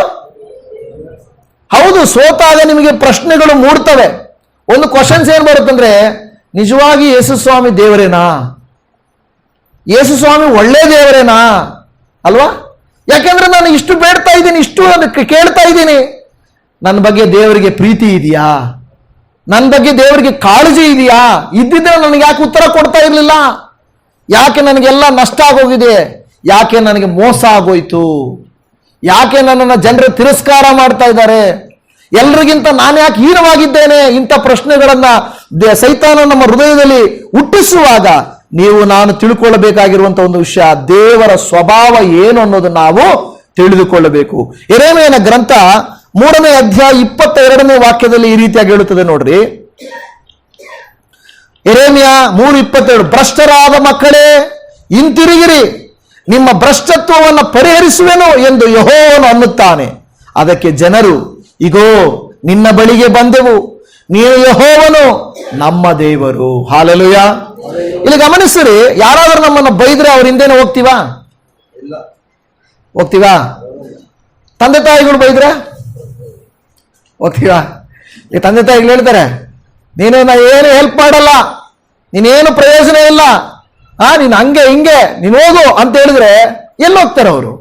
ಹೌದು, ಸೋತಾಗ ನಿಮಗೆ ಪ್ರಶ್ನೆಗಳು ಮೂಡ್ತವೆ. ಒಂದು ಕ್ವಶನ್ಸ್ ಏನ್ ಬರುತ್ತಂದ್ರೆ, ನಿಜವಾಗಿ ಯೇಸುಸ್ವಾಮಿ ದೇವರೇನಾ? ಯೇಸುಸ್ವಾಮಿ ಒಳ್ಳೆ ದೇವರೇನಾ ಅಲ್ವಾ? ಯಾಕೆಂದ್ರೆ ನಾನು ಇಷ್ಟು ಬೇಡ್ತಾ ಇದ್ದೀನಿ, ಇಷ್ಟು ಕೇಳ್ತಾ ಇದ್ದೀನಿ, ನನ್ನ ಬಗ್ಗೆ ದೇವರಿಗೆ ಪ್ರೀತಿ ಇದೆಯಾ? ನನ್ನ ಬಗ್ಗೆ ದೇವರಿಗೆ ಕಾಳಜಿ ಇದೆಯಾ? ಇದ್ದಿದ್ರೆ ನನಗೆ ಯಾಕೆ ಉತ್ತರ ಕೊಡ್ತಾ ಇರಲಿಲ್ಲ? ಯಾಕೆ ನನಗೆಲ್ಲ ನಷ್ಟ ಆಗೋಗಿದೆ? ಯಾಕೆ ನನಗೆ ಮೋಸ ಆಗೋಯ್ತು? ಯಾಕೆ ನನ್ನನ್ನು ಜನರು ತಿರಸ್ಕಾರ ಮಾಡ್ತಾ ಇದ್ದಾರೆ? ಎಲ್ರಿಗಿಂತ ನಾನು ಯಾಕೆ ಹೀನವಾಗಿದ್ದೇನೆ? ಇಂಥ ಪ್ರಶ್ನೆಗಳನ್ನ ಸೈತಾನ ನಮ್ಮ ಹೃದಯದಲ್ಲಿ ಹುಟ್ಟಿಸುವಾಗ ನಾನು ತಿಳ್ಕೊಳ್ಳಬೇಕಾಗಿರುವಂತ ಒಂದು ವಿಷಯ, ದೇವರ ಸ್ವಭಾವ ಏನು ಅನ್ನೋದು ನಾವು ತಿಳಿದುಕೊಳ್ಳಬೇಕು. ಯೆರೆಮೀಯನ ಗ್ರಂಥ 3ನೇ ಅಧ್ಯಾಯ 22ನೇ ವಾಕ್ಯದಲ್ಲಿ ಈ ರೀತಿಯಾಗಿ ಹೇಳುತ್ತದೆ ನೋಡ್ರಿ. ಯೆರೆಮೀಯ 3:22, ಭ್ರಷ್ಟರಾದ ಮಕ್ಕಳೇ ಹಿಂತಿರುಗಿರಿ, ನಿಮ್ಮ ಭ್ರಷ್ಟತ್ವವನ್ನು ಪರಿಹರಿಸುವೆನು ಎಂದು ಯೆಹೋವನು ಅನ್ನುತ್ತಾನೆ. ಅದಕ್ಕೆ ಜನರು, ಇಗೋ ನಿನ್ನ ಬಳಿಗೆ ಬಂದೆವು, ನೀನು ಯೆಹೋವನು ನಮ್ಮ ದೇವರು. ಹಲ್ಲೆಲೂಯಾ. ಇಲ್ಲಿ ಗಮನಿಸ್ರಿ, ಯಾರಾದ್ರೂ ನಮ್ಮನ್ನ ಬೈದ್ರೆ ಅವ್ರ ಹಿಂದೆನೆ ಹೋಗ್ತೀವಾ? ಹೋಗ್ತೀವಾ? ತಂದೆ ತಾಯಿಗಳು ಬೈದ್ರೆ ಹೋಗ್ತೀವಾ? ಈ ತಂದೆ ತಾಯಿಗಳು ಹೇಳ್ತಾರೆ, ನೀನು ಏನು ಹೆಲ್ಪ್ ಮಾಡಲ್ಲ, ನೀನೇನು ಪ್ರಯೋಜನ ಇಲ್ಲ, ನೀನು ಹಂಗೆ ಹಿಂಗೆ, ನೀನು ಹೋಗು ಅಂತ ಹೇಳಿದ್ರೆ ಎಲ್ಲಿ ಹೋಗ್ತಾರೆ ಅವರು?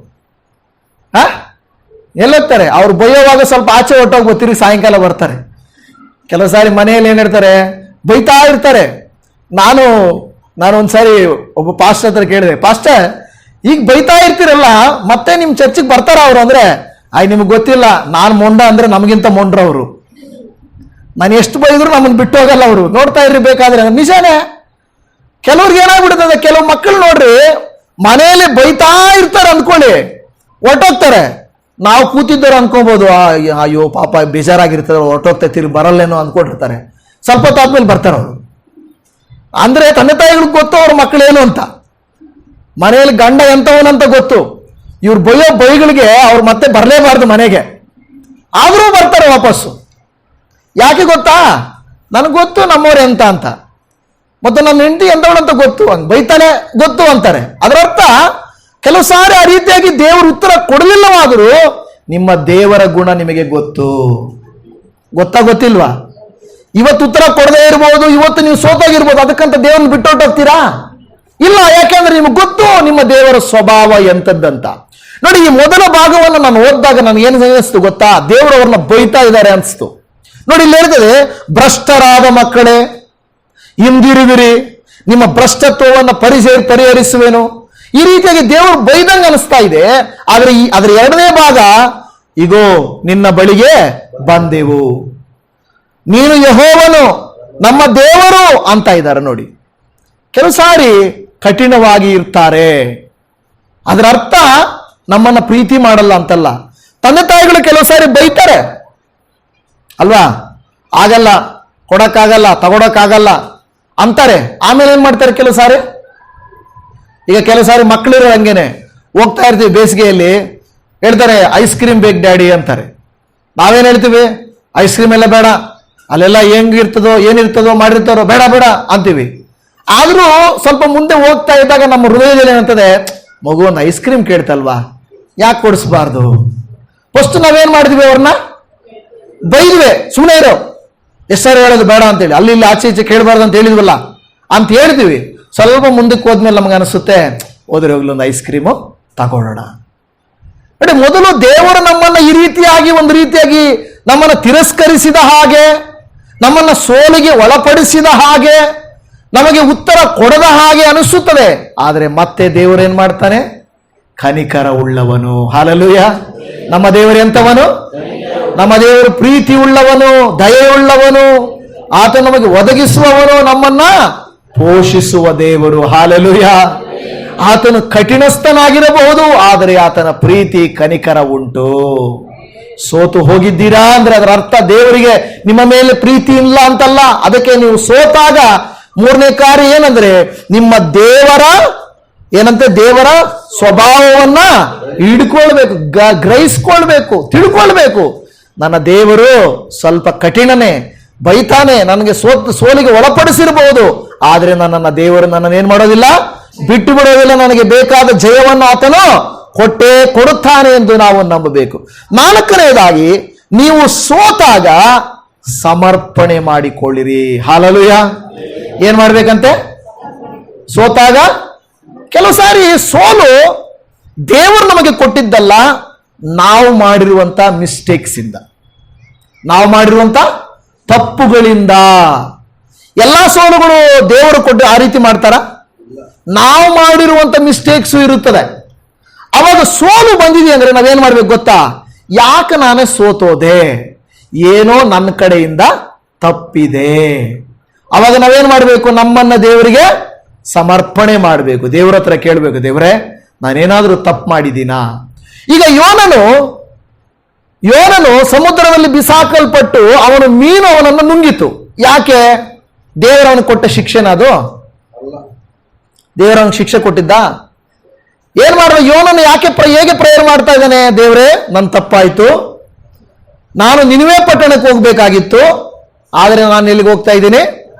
ಎಲ್ಲೋಗ್ತಾರೆ? ಅವ್ರು ಬೈಯೋವಾಗ ಸ್ವಲ್ಪ ಆಚೆ ಹೊಟ್ಟೋಗಿ ಗೊತ್ತಿರಿ, ಸಾಯಂಕಾಲ ಬರ್ತಾರೆ. ಕೆಲವು ಸಾರಿ ಮನೆಯಲ್ಲಿ ಏನ್ ಹೇಳ್ತಾರೆ, ಬೈತಾ ಇರ್ತಾರೆ. ನಾನು ಒಂದ್ಸಾರಿ ಒಬ್ಬ ಪಾಸ್ಟರ್ ಹತ್ರ ಕೇಳಿದೆ, ಪಾಸ್ಟರ್ ಈಗ ಬೈತಾ ಇರ್ತೀರಲ್ಲ, ಮತ್ತೆ ನಿಮ್ ಚರ್ಚಿಗೆ ಬರ್ತಾರ ಅವ್ರು? ಅಂದ್ರೆ, ನಿಮ್ಗೆ ಗೊತ್ತಿಲ್ಲ, ನಾನು ಮೊಂಡ ಅಂದ್ರೆ ನಮಗಿಂತ ಮೊಂಡ್ರ ಅವರು. ನಾನು ಎಷ್ಟು ಬೈದ್ರು ನಮ್ಮನ್ನು ಬಿಟ್ಟು ಹೋಗಲ್ಲ ಅವರು. ನೋಡ್ತಾ ಇರ್ರಿ ಬೇಕಾದ್ರೆ. ನಿಜಾನೇ. ಕೆಲವ್ರಿಗೆ ಏನಾಗ್ಬಿಡುತ್ತದೆ, ಕೆಲವು ಮಕ್ಕಳು ನೋಡ್ರಿ ಮನೆಯಲ್ಲಿ ಬೈತಾ ಇರ್ತಾರೆ ಅಂದ್ಕೊಳ್ಳಿ, ಹೊರಟೋಗ್ತಾರೆ. ನಾವು ಕೂತಿದ್ದವ್ರು ಅನ್ಕೋಬಹುದು, ಅಯ್ಯೋ ಪಾಪ ಬೇಜಾರಾಗಿರ್ತಾರೆ, ಹೊರಟೋಗ್ತಾ ತಿರುಗಿ ಬರಲ್ಲೇನೋ ಅಂದ್ಕೊಂಡಿರ್ತಾರೆ. ಸ್ವಲ್ಪ ಹೊತ್ತಾದ್ಮೇಲೆ ಬರ್ತಾರೆ ಅವರು. ಅಂದ್ರೆ ತಂದೆ ತಾಯಿಗಳಿಗೆ ಗೊತ್ತು ಅವ್ರ ಮಕ್ಕಳೇನು ಅಂತ, ಮನೆಯಲ್ಲಿ ಗಂಡ ಎಂತವನಂತ ಗೊತ್ತು. ಇವ್ರು ಬೈಯೋ ಬೈಗಳಿಗೆ ಅವ್ರು ಮತ್ತೆ ಬರಲೇಬಾರ್ದು ಮನೆಗೆ, ಆದರೂ ಬರ್ತಾರೆ ವಾಪಸ್ಸು. ಯಾಕೆ ಗೊತ್ತಾ? ನನಗೆ ಗೊತ್ತು ನಮ್ಮವ್ರೆ ಎಂತ ಅಂತ, ಮತ್ತೆ ನನ್ನ ಹೆಂಡತಿ ಎಂತವಳಂತ ಗೊತ್ತು, ಹಂಗೆ ಬೈತಾನೆ ಗೊತ್ತು ಅಂತಾರೆ. ಅದರ ಅರ್ಥ ಕೆಲವು ಸಾರಿ ಆ ರೀತಿಯಾಗಿ ದೇವರು ಉತ್ತರ ಕೊಡಲಿಲ್ಲವಾದರೂ ನಿಮ್ಮ ದೇವರ ಗುಣ ನಿಮಗೆ ಗೊತ್ತು. ಗೊತ್ತಿಲ್ವಾ? ಇವತ್ತು ಉತ್ತರ ಕೊಡದೇ ಇರ್ಬೋದು, ಇವತ್ತು ನೀವು ಸೋತಾಗಿರ್ಬೋದು, ಅದಕ್ಕಂತ ದೇವರನ್ನು ಬಿಟ್ಟೊಟ್ಟೋಗ್ತೀರಾ? ಇಲ್ಲ. ಯಾಕೆಂದ್ರೆ ನಿಮ್ಗೆ ಗೊತ್ತು ನಿಮ್ಮ ದೇವರ ಸ್ವಭಾವ ಎಂತದ್ದಂತ. ನೋಡಿ, ಈ ಮೊದಲ ಭಾಗವನ್ನು ನಾನು ಓದಿದಾಗ ನನಗೆ ಏನು ಅನಿಸ್ತು ಗೊತ್ತಾ? ದೇವರವ್ರನ್ನ ಬೈತಾ ಇದ್ದಾರೆ ಅನಿಸ್ತು. ನೋಡಿ, ಇಲ್ಲಿ ಹೇಳ್ತದೆ, ಭ್ರಷ್ಟರಾದ ಮಕ್ಕಳೇ ಹಿಂದಿರುಗಿರಿ, ನಿಮ್ಮ ಭ್ರಷ್ಟತ್ವವನ್ನು ಪರಿಹರಿಸುವೇನು. ಈ ರೀತಿಯಾಗಿ ದೇವರು ಬೈದಂಗೆ ಅನಿಸ್ತಾ ಇದೆ. ಆದ್ರೆ ಅದರ ಎರಡನೇ ಭಾಗ, ಇಗೋ ನಿನ್ನ ಬಳಿಗೆ ಬಂದೆವು, ನೀನು ಯೆಹೋವನು ನಮ್ಮ ದೇವರು ಅಂತ ಇದ್ದಾರೆ. ನೋಡಿ, ಕೆಲವು ಸಾರಿ ಕಠಿಣವಾಗಿ ಇರ್ತಾರೆ. ಅದರ ಅರ್ಥ ನಮ್ಮನ್ನ ಪ್ರೀತಿ ಮಾಡಲ್ಲ ಅಂತಲ್ಲ. ತಂದೆ ತಾಯಿಗಳು ಕೆಲವು ಸಾರಿ ಬೈತಾರೆ ಅಲ್ವಾ? ಆಗಲ್ಲ, ಕೊಡಕ್ಕಾಗಲ್ಲ, ತಗೊಳಕ್ಕಾಗಲ್ಲ ಅಂತಾರೆ. ಆಮೇಲೆ ಏನ್ ಮಾಡ್ತಾರೆ ಕೆಲವು ಸಾರಿ? ಈಗ ಕೆಲವು ಸಾರಿ ಮಕ್ಕಳಿರೋ ಹಂಗೇನೆ, ಹೋಗ್ತಾ ಇರ್ತೀವಿ ಬೇಸಿಗೆಯಲ್ಲಿ, ಹೇಳ್ತಾರೆ ಐಸ್ ಕ್ರೀಮ್ ಬೇಕು ಡ್ಯಾಡಿ ಅಂತಾರೆ. ನಾವೇನ್ ಹೇಳ್ತೀವಿ? ಐಸ್ ಕ್ರೀಮ್ ಎಲ್ಲ ಬೇಡ, ಅಲ್ಲೆಲ್ಲ ಹೆಂಗಿರ್ತದೋ ಏನಿರ್ತದೋ ಮಾಡಿರ್ತಾರೋ, ಬೇಡ ಬೇಡ ಅಂತೀವಿ. ಆದ್ರೂ ಸ್ವಲ್ಪ ಮುಂದೆ ಹೋಗ್ತಾ ಇದ್ದಾಗ ನಮ್ಮ ಹೃದಯದಲ್ಲಿ ಏನಂತದೆ, ಮಗು ಒಂದು ಐಸ್ ಕ್ರೀಮ್ ಕೇಳ್ತಲ್ವಾ, ಯಾಕೆ ಕೊಡಿಸ್ಬಾರ್ದು? ಫಸ್ಟ್ ನಾವೇನ್ ಮಾಡಿದ್ವಿ? ಅವ್ರನ್ನ ಬೈದ್ವಿ, ಸುಮ್ಮನೆ ಇರೋ, ಎಷ್ಟಾರು ಹೇಳೋದು ಬೇಡ ಅಂತೇಳಿ, ಅಲ್ಲಿ ಇಲ್ಲಿ ಆಚೆ ಈಚೆ ಕೇಳಬಾರ್ದು ಅಂತ ಹೇಳಿದ್ವಲ್ಲ ಅಂತ ಹೇಳ್ತೀವಿ. ಸ್ವಲ್ಪ ಮುಂದಕ್ಕೆ ಹೋದ್ಮೇಲೆ ನಮ್ಗೆ ಅನಿಸುತ್ತೆ, ಹೋದ್ರೆ ಹೋಗ್ಲಿ ಒಂದು ಐಸ್ ಕ್ರೀಮು ತಗೊಳ್ಳೋಣ. ನೋಡಿ, ಮೊದಲು ದೇವರು ನಮ್ಮನ್ನ ಈ ರೀತಿಯಾಗಿ ಒಂದು ರೀತಿಯಾಗಿ ನಮ್ಮನ್ನು ತಿರಸ್ಕರಿಸಿದ ಹಾಗೆ, ನಮ್ಮನ್ನ ಸೋಲಿಗೆ ಒಳಪಡಿಸಿದ ಹಾಗೆ, ನಮಗೆ ಉತ್ತರ ಕೊಡದ ಹಾಗೆ ಅನಿಸುತ್ತದೆ. ಆದರೆ ಮತ್ತೆ ದೇವರೇನ್ ಮಾಡ್ತಾನೆ? ಕನಿಕರ ಉಳ್ಳವನು. ಹಲ್ಲೆಲೂಯ. ನಮ್ಮ ದೇವರು ಎಂತವನು? ನಮ್ಮ ದೇವರು ಪ್ರೀತಿ ಉಳ್ಳವನು, ದಯೆಯುಳ್ಳವನು, ಆತ ನಮಗೆ ಒದಗಿಸುವವನು, ನಮ್ಮನ್ನ ಪೋಷಿಸುವ ದೇವರು. ಹಲ್ಲೆಲೂಯ. ಆತನು ಕಠಿಣಸ್ಥನಾಗಿರಬಹುದು, ಆದರೆ ಆತನ ಪ್ರೀತಿ ಕನಿಕರ ಉಂಟು. ಸೋತು ಹೋಗಿದ್ದೀರಾ ಅಂದ್ರೆ ಅದರ ಅರ್ಥ ದೇವರಿಗೆ ನಿಮ್ಮ ಮೇಲೆ ಪ್ರೀತಿ ಇಲ್ಲ ಅಂತಲ್ಲ. ಅದಕ್ಕೆ ನೀವು ಸೋತಾಗ ಮೂರನೇ ಕಾರ್ಯ ಏನಂದ್ರೆ, ನಿಮ್ಮ ದೇವರ ಸ್ವಭಾವವನ್ನ ಹಿಡ್ಕೊಳ್ಬೇಕು, ಗ್ರಹಿಸ್ಕೊಳ್ಬೇಕು, ತಿಳ್ಕೊಳ್ಬೇಕು. ನನ್ನ ದೇವರು ಸ್ವಲ್ಪ ಕಠಿಣನೇ, ಬೈತಾನೆ, ನನಗೆ ಸೋಲಿಗೆ ಒಳಪಡಿಸಿರಬಹುದು, ಆದ್ರೆ ದೇವರು ನನ್ನನ್ನು ಏನ್ ಮಾಡೋದಿಲ್ಲ, ಬಿಟ್ಟು ಬಿಡೋದಿಲ್ಲ. ನನಗೆ ಬೇಕಾದ ಜಯವನ್ನು ಆತನು ಕೊಡುತ್ತಾನೆ ಎಂದು ನಾವು ನಂಬಬೇಕು. ನಾಲ್ಕನೆಯದಾಗಿ, ನೀವು ಸೋತಾಗ ಸಮರ್ಪಣೆ ಮಾಡಿಕೊಳ್ಳಿರಿ. ಹಲ್ಲೆಲೂಯ. ಏನ್ ಮಾಡ್ಬೇಕಂತೆ? ಸೋತಾಗ, ಕೆಲವು ಸಾರಿ ಸೋಲು ದೇವರು ನಮಗೆ ಕೊಟ್ಟಿದ್ದಲ್ಲ, ನಾವು ಮಾಡಿರುವಂತ ಮಿಸ್ಟೇಕ್ಸ್ ಇಂದ, ನಾವು ಮಾಡಿರುವಂತ ತಪ್ಪುಗಳಿಂದ. ಎಲ್ಲಾ ಸೋಲುಗಳು ದೇವರು ಕೊಟ್ಟು ಆ ರೀತಿ ಮಾಡ್ತಾರ? ನಾವು ಮಾಡಿರುವಂತ ಮಿಸ್ಟೇಕ್ಸ್ ಇರುತ್ತದೆ. ಅವಾಗ ಸೋಲು ಬಂದಿದೆ ಅಂದ್ರೆ ನಾವೇನ್ ಮಾಡ್ಬೇಕು ಗೊತ್ತಾ? ಯಾಕೆ ನಾನೇ ಸೋತೋದೆ, ಏನೋ ನನ್ನ ಕಡೆಯಿಂದ ತಪ್ಪಿದೆ. ಅವಾಗ ನಾವೇನ್ ಮಾಡ್ಬೇಕು? ನಮ್ಮನ್ನ ದೇವರಿಗೆ ಸಮರ್ಪಣೆ ಮಾಡಬೇಕು. ದೇವರ ಹತ್ರ ಕೇಳಬೇಕು, ದೇವರೇ ನಾನೇನಾದ್ರೂ ತಪ್ಪು ಮಾಡಿದ್ದೀನಾ? ಈಗ ಯೋನನು ಸಮುದ್ರದಲ್ಲಿ ಬಿಸಾಕಲ್ಪಟ್ಟು ಮೀನು ಅವನನ್ನು ನುಂಗಿತು. ಯಾಕೆ? ದೇವರವನು ಕೊಟ್ಟ ಶಿಕ್ಷೆನ ಅದು? ದೇವರವನಿಗೆ ಶಿಕ್ಷೆ ಕೊಟ್ಟಿದ್ದ? ಏನ್ ಮಾಡುವ? ಯೋನನು ಹೇಗೆ ಪ್ರೇಯರ್ ಮಾಡ್ತಾ ಇದ್ದಾನೆ? ದೇವರೇ ನನ್ನ ತಪ್ಪಾಯ್ತು, ನಾನು ನಿನವೆ ಪಟ್ಟಣಕ್ಕೆ ಹೋಗ್ಬೇಕಾಗಿತ್ತು, ಆದ್ರೆ ನಾನು ಎಲ್ಲಿಗೆ ಹೋಗ್ತಾ ಇದ್ದೀನಿ?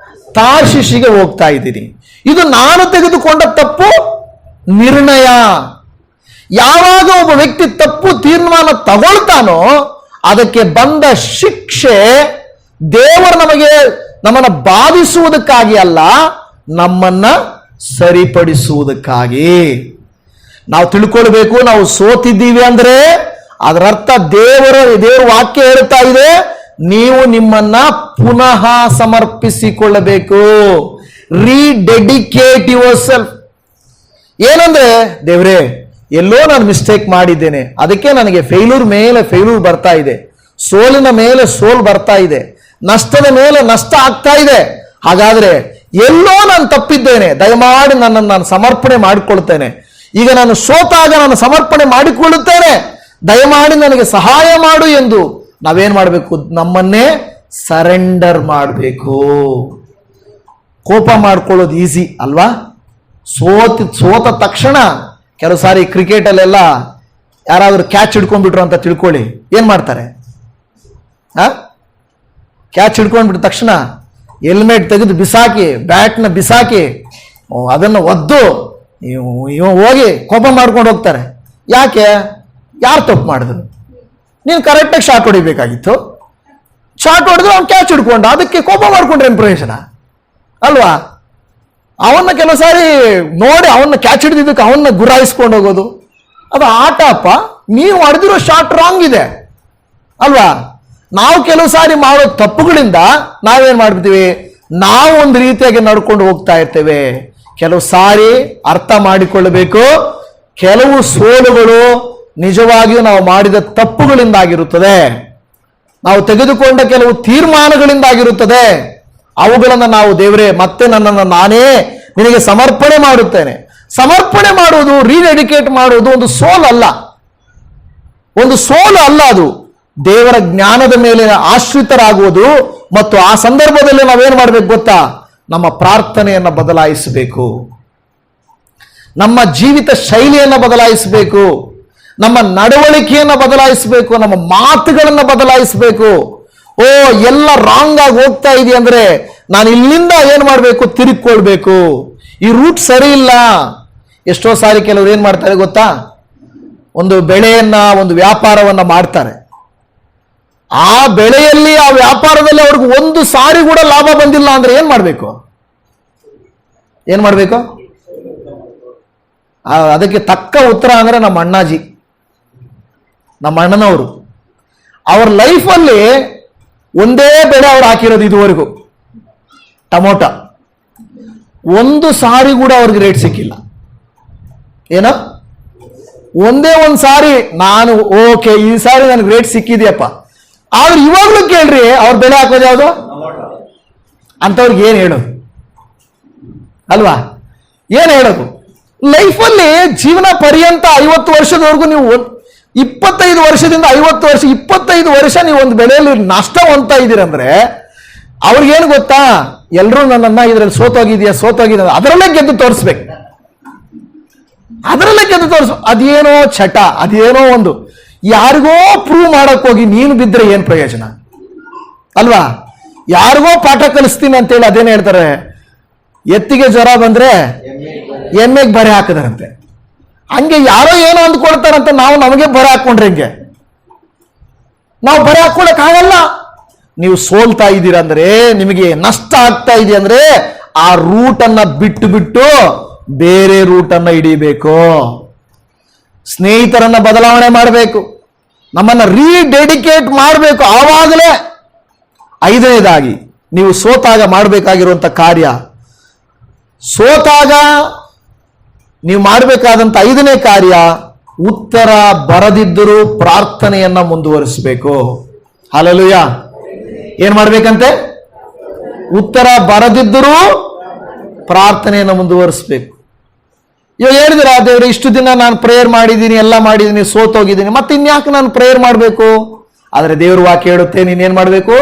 ತಾರ್ಷಿಷಿಗೆ ಹೋಗ್ತಾ ಇದ್ದೀನಿ. ಇದು ನಾನು ತೆಗೆದುಕೊಂಡ ತಪ್ಪು ನಿರ್ಣಯ. ಯಾವಾಗ ಒಬ್ಬ ವ್ಯಕ್ತಿ ತಪ್ಪು ತೀರ್ಮಾನ ತಗೊಳ್ತಾನೋ ಅದಕ್ಕೆ ಬಂದ ಶಿಕ್ಷೆ ದೇವರು ನಮ್ಮನ್ನು ಬಾಧಿಸುವುದಕ್ಕಾಗಿ ಅಲ್ಲ, ನಮ್ಮನ್ನ ಸರಿಪಡಿಸುವುದಕ್ಕಾಗಿ. ನಾವು ತಿಳ್ಕೊಳ್ಬೇಕು, ನಾವು ಸೋತಿದ್ದೀವಿ ಅಂದ್ರೆ ಅದರರ್ಥ ದೇವರ ವಾಕ್ಯ ಹೇಳ್ತಾ ಇದೆ, ನೀವು ನಿಮ್ಮನ್ನ ಪುನಃ ಸಮರ್ಪಿಸಿಕೊಳ್ಳಬೇಕು. ರೀಡೆಡಿಕೇಟ್ ಯುವರ್ ಸೆಲ್ಫ್. ಏನಂದ್ರೆ, ದೇವರೇ ಎಲ್ಲೋ ನಾನು ಮಿಸ್ಟೇಕ್ ಮಾಡಿದ್ದೇನೆ, ಅದಕ್ಕೆ ನನಗೆ ಫೇಲ್ಯೂರ್ ಮೇಲೆ ಫೇಲ್ಯೂರ್ ಬರ್ತಾ ಇದೆ, ಸೋಲಿನ ಮೇಲೆ ಸೋಲ್ ಬರ್ತಾ ಇದೆ, ನಷ್ಟದ ಮೇಲೆ ನಷ್ಟ ಆಗ್ತಾ ಇದೆ. ಹಾಗಾದ್ರೆ ಎಲ್ಲೋ ನಾನು ತಪ್ಪಿದ್ದೇನೆ, ದಯಮಾಡಿ ನನ್ನನ್ನು ನಾನು ಸಮರ್ಪಣೆ ಮಾಡಿಕೊಳ್ತೇನೆ. ಈಗ ನಾನು ಸೋತಾಗ ನಾನು ಸಮರ್ಪಣೆ ಮಾಡಿಕೊಳ್ಳುತ್ತೇನೆ, ದಯಮಾಡಿ ನನಗೆ ಸಹಾಯ ಮಾಡು ಎಂದು ನಾವೇನ್ ಮಾಡಬೇಕು? ನಮ್ಮನ್ನೇ ಸರೆಂಡರ್ ಮಾಡಬೇಕು. ಮಾಡ್ಕೊಳ್ಳೋದು ಈಸಿ ಅಲ್ವಾ? ಸೋತ ತಕ್ಷಣ ಕೆಲವು ಸಾರಿ ಕ್ರಿಕೆಟ್ ಅಲ್ಲೆಲ್ಲ ಯಾರಾದ್ರೂ ಕ್ಯಾಚ್ ಹಿಡ್ಕೊಂಡ್ಬಿಟ್ರು ಅಂತ ತಿಳ್ಕೊಳ್ಳಿ, ಏನ್ ಮಾಡ್ತಾರೆ? ಕ್ಯಾಚ್ ಹಿಡ್ಕೊಂಡ್ಬಿಟ್ಟ ತಕ್ಷಣ ಹೆಲ್ಮೆಟ್ ತೆಗೆದು ಬಿಸಾಕಿ, ಬ್ಯಾಟ್ನ ಬಿಸಾಕಿ, ಅದನ್ನು ಒದ್ದು ಇವ ಹೋಗಿ ಕೋಪ ಮಾಡ್ಕೊಂಡು ಹೋಗ್ತಾರೆ. ಯಾಕೆ? ಯಾರು ತಪ್ಪು ಮಾಡಿದ್ರು? ನೀನು ಕರೆಕ್ಟಾಗಿ ಶಾಟ್ ಹೊಡಿಬೇಕಾಗಿತ್ತು. ಶಾಟ್ ಹೊಡೆದ್ರೆ ಅವ್ನು ಕ್ಯಾಚ್ ಹಿಡ್ಕೊಂಡ, ಅದಕ್ಕೆ ಕೋಪ ಮಾಡ್ಕೊಂಡ್ರೆ ಏನು ಪ್ರಯೋಜನ ಅಲ್ವಾ? ಅವನ್ನ ಕೆಲವು ಸಾರಿ ನೋಡಿ ಅವನ್ನ ಕ್ಯಾಚ್ ಹಿಡಿದಿದ್ದಕ್ಕೆ ಅವನ್ನ ಗುರಾಯಿಸ್ಕೊಂಡು ಹೋಗೋದು ಅದು ಆಟ ಅಪ್ಪ. ನೀವು ಹೊಡೆದಿರೋ ಶಾಟ್ ರಾಂಗ್ ಇದೆ ಅಲ್ವಾ? ನಾವು ಕೆಲವು ಸಾರಿ ಮಾಡೋ ತಪ್ಪುಗಳಿಂದ ನಾವೇನ್ ಮಾಡ್ತೀವಿ? ನಾವು ಒಂದು ರೀತಿಯಾಗಿ ನಡ್ಕೊಂಡು ಹೋಗ್ತಾ ಇರ್ತೇವೆ. ಕೆಲವು ಸಾರಿ ಅರ್ಥ ಮಾಡಿಕೊಳ್ಳಬೇಕು, ಕೆಲವು ಸೋಲುಗಳು ನಿಜವಾಗಿಯೂ ನಾವು ಮಾಡಿದ ತಪ್ಪುಗಳಿಂದಾಗಿರುತ್ತದೆ, ನಾವು ತೆಗೆದುಕೊಂಡ ಕೆಲವು ತೀರ್ಮಾನಗಳಿಂದಾಗಿರುತ್ತದೆ. ಅವುಗಳನ್ನು ನಾವು ದೇವರೇ ಮತ್ತೆ ನನ್ನನ್ನು ನಾನೇ ನಿನಗೆ ಸಮರ್ಪಣೆ ಮಾಡುತ್ತೇನೆ. ಸಮರ್ಪಣೆ ಮಾಡುವುದು, ರೀಡೆಡಿಕೇಟ್ ಮಾಡುವುದು ಒಂದು ಸೋಲು ಅಲ್ಲ, ಅದು ದೇವರ ಜ್ಞಾನದ ಮೇಲೆ ಆಶ್ರಿತರಾಗುವುದು. ಮತ್ತು ಆ ಸಂದರ್ಭದಲ್ಲಿ ನಾವೇನು ಮಾಡಬೇಕು ಗೊತ್ತಾ? ನಮ್ಮ ಪ್ರಾರ್ಥನೆಯನ್ನು ಬದಲಾಯಿಸಬೇಕು, ನಮ್ಮ ಜೀವಿತ ಶೈಲಿಯನ್ನು ಬದಲಾಯಿಸಬೇಕು, ನಮ್ಮ ನಡವಳಿಕೆಯನ್ನು ಬದಲಾಯಿಸಬೇಕು, ನಮ್ಮ ಮಾತುಗಳನ್ನು ಬದಲಾಯಿಸಬೇಕು. ಎಲ್ಲ ರಾಂಗ್ ಆಗಿ ಹೋಗ್ತಾ ಇದೆ ಅಂದ್ರೆ ನಾನು ಇಲ್ಲಿಂದ ಏನ್ ಮಾಡಬೇಕು? ತಿರುಗಿಕೊಳ್ಬೇಕು. ಈ ರೂಟ್ ಸರಿ ಇಲ್ಲ. ಎಷ್ಟೋ ಸಾರಿ ಕೆಲವರು ಏನ್ ಮಾಡ್ತಾರೆ ಗೊತ್ತಾ? ಒಂದು ಬೆಳೆಯನ್ನ, ಒಂದು ವ್ಯಾಪಾರವನ್ನ ಮಾಡ್ತಾರೆ. ಆ ಬೆಳೆಯಲ್ಲಿ, ಆ ವ್ಯಾಪಾರದಲ್ಲಿ ಅವ್ರಿಗೆ ಒಂದು ಸಾರಿ ಕೂಡ ಲಾಭ ಬಂದಿಲ್ಲ ಅಂದ್ರೆ ಏನ್ ಮಾಡ್ಬೇಕು? ಅದಕ್ಕೆ ತಕ್ಕ ಉತ್ತರ ಅಂದ್ರೆ ನಮ್ಮ ಅಣ್ಣಾಜಿ, ನಮ್ಮ ಅಣ್ಣನವರು. ಅವ್ರ ಲೈಫಲ್ಲಿ ಒಂದೇ ಬೆಳೆ ಅವ್ರು ಹಾಕಿರೋದು ಇದುವರೆಗೂ, ಟೊಮೊಟೊ. ಒಂದು ಸಾರಿ ಕೂಡ ಅವ್ರಿಗೆ ರೇಟ್ ಸಿಕ್ಕಿಲ್ಲ. ಏನೋ ಒಂದೇ ಒಂದು ಸಾರಿ ನಾನು ಓಕೆ ಈ ಸಾರಿ ನನಗೆ ರೇಟ್ ಸಿಕ್ಕಿದೆಯಪ್ಪ. ಆದ್ರೆ ಇವಾಗ್ಲೂ ಕೇಳ್ರಿ, ಅವ್ರ ಬೆಳೆ ಹಾಕೋದು ಯಾವುದು ಅಂತವ್ರಿಗೆ ಏನ್ ಹೇಳೋದು ಅಲ್ವಾ? ಏನ್ ಹೇಳೋದು? ಲೈಫಲ್ಲಿ ಜೀವನ ಪರ್ಯಂತ 50 ವರ್ಷದವರೆಗೂ ನೀವು 25 ವರ್ಷದಿಂದ 50 ವರ್ಷ, 25 ವರ್ಷ ನೀವು ಒಂದು ಬೆಳೆಯಲ್ಲಿ ನಷ್ಟ ಹೊಂದ್ತಾ ಇದ್ದೀರಂದ್ರೆ ಅವ್ರಿಗೇನು ಗೊತ್ತಾ? ಎಲ್ಲರೂ ನನ್ನನ್ನ ಇದ್ರಲ್ಲಿ ಸೋತೋಗಿದೆಯಾ ಅದರಲ್ಲೇ ಗೆದ್ದು ತೋರಿಸ್ಬೇಕು, ಅದೇನೋ ಚಟ, ಅದೇನೋ ಒಂದು ಯಾರಿಗೋ ಪ್ರೂವ್ ಮಾಡಕ್ ಹೋಗಿ ನೀನು ಬಿದ್ದರೆ ಏನ್ ಪ್ರಯೋಜನ ಅಲ್ವಾ? ಯಾರಿಗೋ ಪಾಠ ಕಲಿಸ್ತೀನಿ ಅಂತೇಳಿ ಅದೇನು ಹೇಳ್ತಾರೆ, ಎತ್ತಿಗೆ ಜ್ವರ ಬಂದ್ರೆ ಎಮ್ಮೆಗೆ ಬರೆ ಹಾಕಿದಾರಂತೆ. ಹಂಗೆ ಯಾರೋ ಏನೋ ಅಂದ್ಕೊಳ್ತಾರಂತ ನಾವು ನಮಗೆ ಬರೆ ಹಾಕೊಂಡ್ರೆ ಹೆಂಗೆ? ನಾವು ಬರೆ ಹಾಕೊಳಕ್ ಆಗಲ್ಲ. ನೀವು ಸೋಲ್ತಾ ಇದ್ದೀರಂದ್ರೆ, ನಿಮಗೆ ನಷ್ಟ ಆಗ್ತಾ ಇದೆ ಅಂದ್ರೆ ಆ ರೂಟನ್ನ ಬಿಟ್ಟು ಬೇರೆ ರೂಟನ್ನ ಹಿಡಿಬೇಕು. ಸ್ನೇಹಿತರನ್ನ ಬದಲಾವಣೆ ಮಾಡಬೇಕು, ನಮ್ಮನ್ನ ರೀಡೆಡಿಕೇಟ್ ಮಾಡಬೇಕು. ಆವಾಗಲೇ 5ನೇದಾಗಿ ನೀವು ಸೋತಾಗ ಮಾಡಬೇಕಾಗಿರುವಂತ ಕಾರ್ಯ, ಸೋತಾಗ ನೀವು ಮಾಡಬೇಕಾದಂತ 5ನೇ ಕಾರ್ಯ, ಉತ್ತರ ಬರದಿದ್ದರೂ ಪ್ರಾರ್ಥನೆಯನ್ನ ಮುಂದುವರಿಸಬೇಕು. ಹಲ್ಲೆಲೂಯಾ. ಏನ್ ಮಾಡ್ಬೇಕಂತೆ? ಉತ್ತರ ಬರದಿದ್ದರೂ ಪ್ರಾರ್ಥನೆಯನ್ನು ಮುಂದುವರಿಸಬೇಕು. ಇವಾಗ ಹೇಳಿದಿರ, ದೇವ್ರೆ ಇಷ್ಟು ದಿನ ನಾನು ಪ್ರೇಯರ್ ಮಾಡಿದ್ದೀನಿ, ಎಲ್ಲ ಮಾಡಿದ್ದೀನಿ, ಸೋತೋಗಿದ್ದೀನಿ, ಮತ್ತೆ ಇನ್ಯಾಕೆ ನಾನು ಪ್ರೇಯರ್ ಮಾಡಬೇಕು? ಆದರೆ ದೇವ್ರ ವಾಕ್ಯ ಹೇಳುತ್ತೆ, ನೀನೇನ್ ಮಾಡಬೇಕು?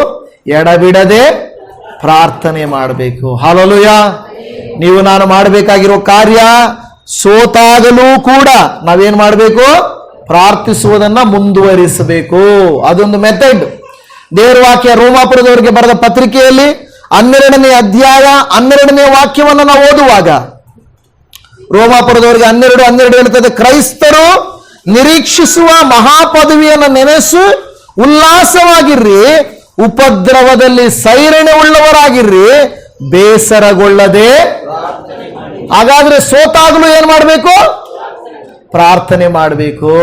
ಎಡಬಿಡದೆ ಪ್ರಾರ್ಥನೆ ಮಾಡಬೇಕು. ಹಲ್ಲೆಲೂಯಾ. ನೀವು ನಾನು ಮಾಡಬೇಕಾಗಿರೋ ಕಾರ್ಯ, ಸೋತಾಗಲೂ ಕೂಡ ನಾವೇನ್ ಮಾಡಬೇಕು? ಪ್ರಾರ್ಥಿಸುವುದನ್ನ ಮುಂದುವರಿಸಬೇಕು. ಅದೊಂದು ಮೆಥಡ್. ದೇವರ ವಾಕ್ಯ ರೋಮಾಪುರದವರಿಗೆ ಬರೆದ ಪತ್ರಿಕೆಯಲ್ಲಿ 12ನೇ ಅಧ್ಯಾಯ 12ನೇ ವಾಕ್ಯವನ್ನು ನಾವು ಓದುವಾಗ, ರೋಮಾಪುರದವರಿಗೆ 12 ಹೇಳ್ತದೆ, ಕ್ರೈಸ್ತರು ನಿರೀಕ್ಷಿಸುವ ಮಹಾಪದವಿಯನ್ನು ನೆನೆಸು ಉಲ್ಲಾಸವಾಗಿರ್ರಿ, ಉಪದ್ರವದಲ್ಲಿ ಸೈರಣೆ ಉಳ್ಳವರಾಗಿರ್ರಿ, ಬೇಸರಗೊಳ್ಳದೆ. ಹಾಗಾದ್ರೆ ಸೋತಾಗಲೂ ಏನ್ ಮಾಡಬೇಕು? ಪ್ರಾರ್ಥನೆ ಮಾಡಬೇಕು.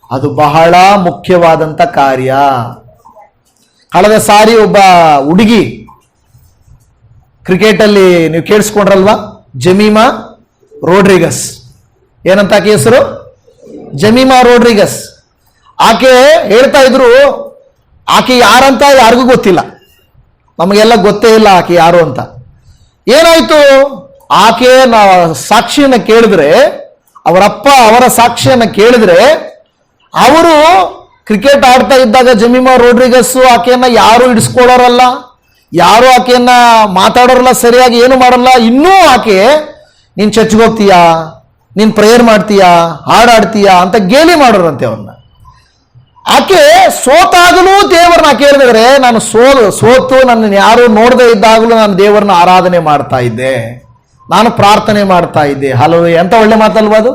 ಅದು ಬಹಳ ಮುಖ್ಯವಾದಂತ ಕಾರ್ಯ. ಕಳೆದ ಸಾರಿ ಒಬ್ಬ ಹುಡುಗಿ ಕ್ರಿಕೆಟ್ ಅಲ್ಲಿ ನೀವು ಕೇಳಿಸ್ಕೊಂಡ್ರಲ್ವಾ, ಜಮೀಮಾ ರೋಡ್ರಿಗಸ್, ಏನಂತ ಆಕೆ ಹೆಸರು? ಜಮೀಮಾ ರೋಡ್ರಿಗಸ್. ಆಕೆ ಹೇಳ್ತಾ ಇದ್ರು, ಆಕೆ ಯಾರಂತ ಯಾರಿಗೂ ಗೊತ್ತಿಲ್ಲ, ನಮಗೆಲ್ಲ ಗೊತ್ತೇ ಇಲ್ಲ ಆಕೆ ಯಾರು ಅಂತ. ಏನಾಯ್ತು? ಆಕೆ ಸಾಕ್ಷಿಯನ್ನು ಕೇಳಿದ್ರೆ, ಅವರಪ್ಪ ಅವರ ಸಾಕ್ಷಿಯನ್ನು ಕೇಳಿದ್ರೆ, ಅವರು ಕ್ರಿಕೆಟ್ ಆಡ್ತಾ ಇದ್ದಾಗ ಜಮೀಮಾ ರೋಡ್ರಿಗಸ್ ಆಕೆಯನ್ನ ಯಾರು ಹಿಡಿಸ್ಕೊಳ್ಳೋರಲ್ಲ, ಯಾರು ಆಕೆಯನ್ನ ಮಾತಾಡೋರಲ್ಲ, ಸರಿಯಾಗಿ ಏನು ಮಾಡಲ್ಲ. ಇನ್ನೂ ಆಕೆ ನೀನ್ ಚರ್ಚ್ಗೆ ಹೋಗ್ತೀಯಾ, ನೀನ್ ಪ್ರೇಯರ್ ಮಾಡ್ತೀಯಾ, ಹಾಡಾಡ್ತೀಯಾ ಅಂತ ಗೇಲಿ ಮಾಡೋರಂತೆ ಅವ್ರನ್ನ. ಆಕೆ ಸೋತಾಗಲೂ ದೇವರನ್ನ ಕೇಳಿದ್ರೆ, ನಾನು ಸೋತು ನನ್ನನ್ನು ಯಾರು ನೋಡದೇ ಇದ್ದಾಗಲೂ ನಾನು ದೇವರನ್ನ ಆರಾಧನೆ ಮಾಡ್ತಾ ಇದ್ದೆ, ನಾನು ಪ್ರಾರ್ಥನೆ ಮಾಡ್ತಾ ಇದ್ದೆ. ಹಲವು ಎಂತ ಒಳ್ಳೆ ಮಾತಲ್ವಾ ಅದು?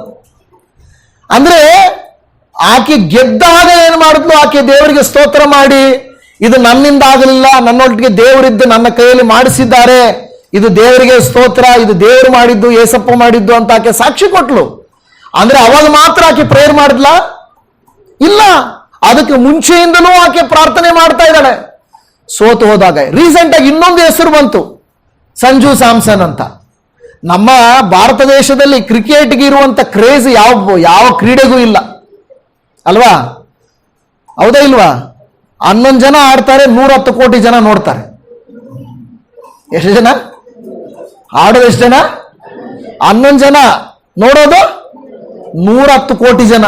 ಅಂದ್ರೆ ಆಕೆ ಗೆದ್ದಾಗ ಏನ್ ಮಾಡಿದ್ಲು? ಆಕೆ ದೇವರಿಗೆ ಸ್ತೋತ್ರ ಮಾಡಿ, ಇದು ನನ್ನಿಂದ ಆಗಲಿಲ್ಲ, ನನ್ನೊಟ್ಟಿಗೆ ದೇವರಿದ್ದು ನನ್ನ ಕೈಯಲ್ಲಿ ಮಾಡಿಸಿದ್ದಾರೆ, ಇದು ದೇವರಿಗೆ ಸ್ತೋತ್ರ, ಇದು ದೇವರು ಮಾಡಿದ್ದು, ಏಸಪ್ಪ ಮಾಡಿದ್ದು ಅಂತ ಆಕೆ ಸಾಕ್ಷಿ ಕೊಟ್ಲು. ಅಂದ್ರೆ ಅವಾಗ ಮಾತ್ರ ಆಕೆ ಪ್ರೇಯರ್ ಮಾಡಿದ್ಲಾ? ಇಲ್ಲ, ಅದಕ್ಕೆ ಮುಂಚೆಯಿಂದನೂ ಆಕೆ ಪ್ರಾರ್ಥನೆ ಮಾಡ್ತಾ ಇದ್ದಾಳೆ. ಸೋತು ಹೋದಾಗ ರೀಸೆಂಟ್ ಆಗಿ ಇನ್ನೊಂದು ಹೆಸರು ಬಂತು, ಸಂಜು ಸ್ಯಾಮ್ಸನ್ ಅಂತ. ನಮ್ಮ ಭಾರತ ದೇಶದಲ್ಲಿ ಕ್ರಿಕೆಟ್ಗೆ ಇರುವಂತ ಕ್ರೇಜ್ ಯಾವ ಕ್ರೀಡೆಗೂ ಇಲ್ಲ ಅಲ್ವಾ? ಹೌದಾ ಇಲ್ವಾ? 11 ಜನ ಆಡ್ತಾರೆ, 110 ಕೋಟಿ ಜನ ನೋಡ್ತಾರೆ. ಎಷ್ಟು ಜನ ಆಡೋದು? ಎಷ್ಟು ಜನ? 11 ಜನ ನೋಡೋದು 110 ಕೋಟಿ ಜನ.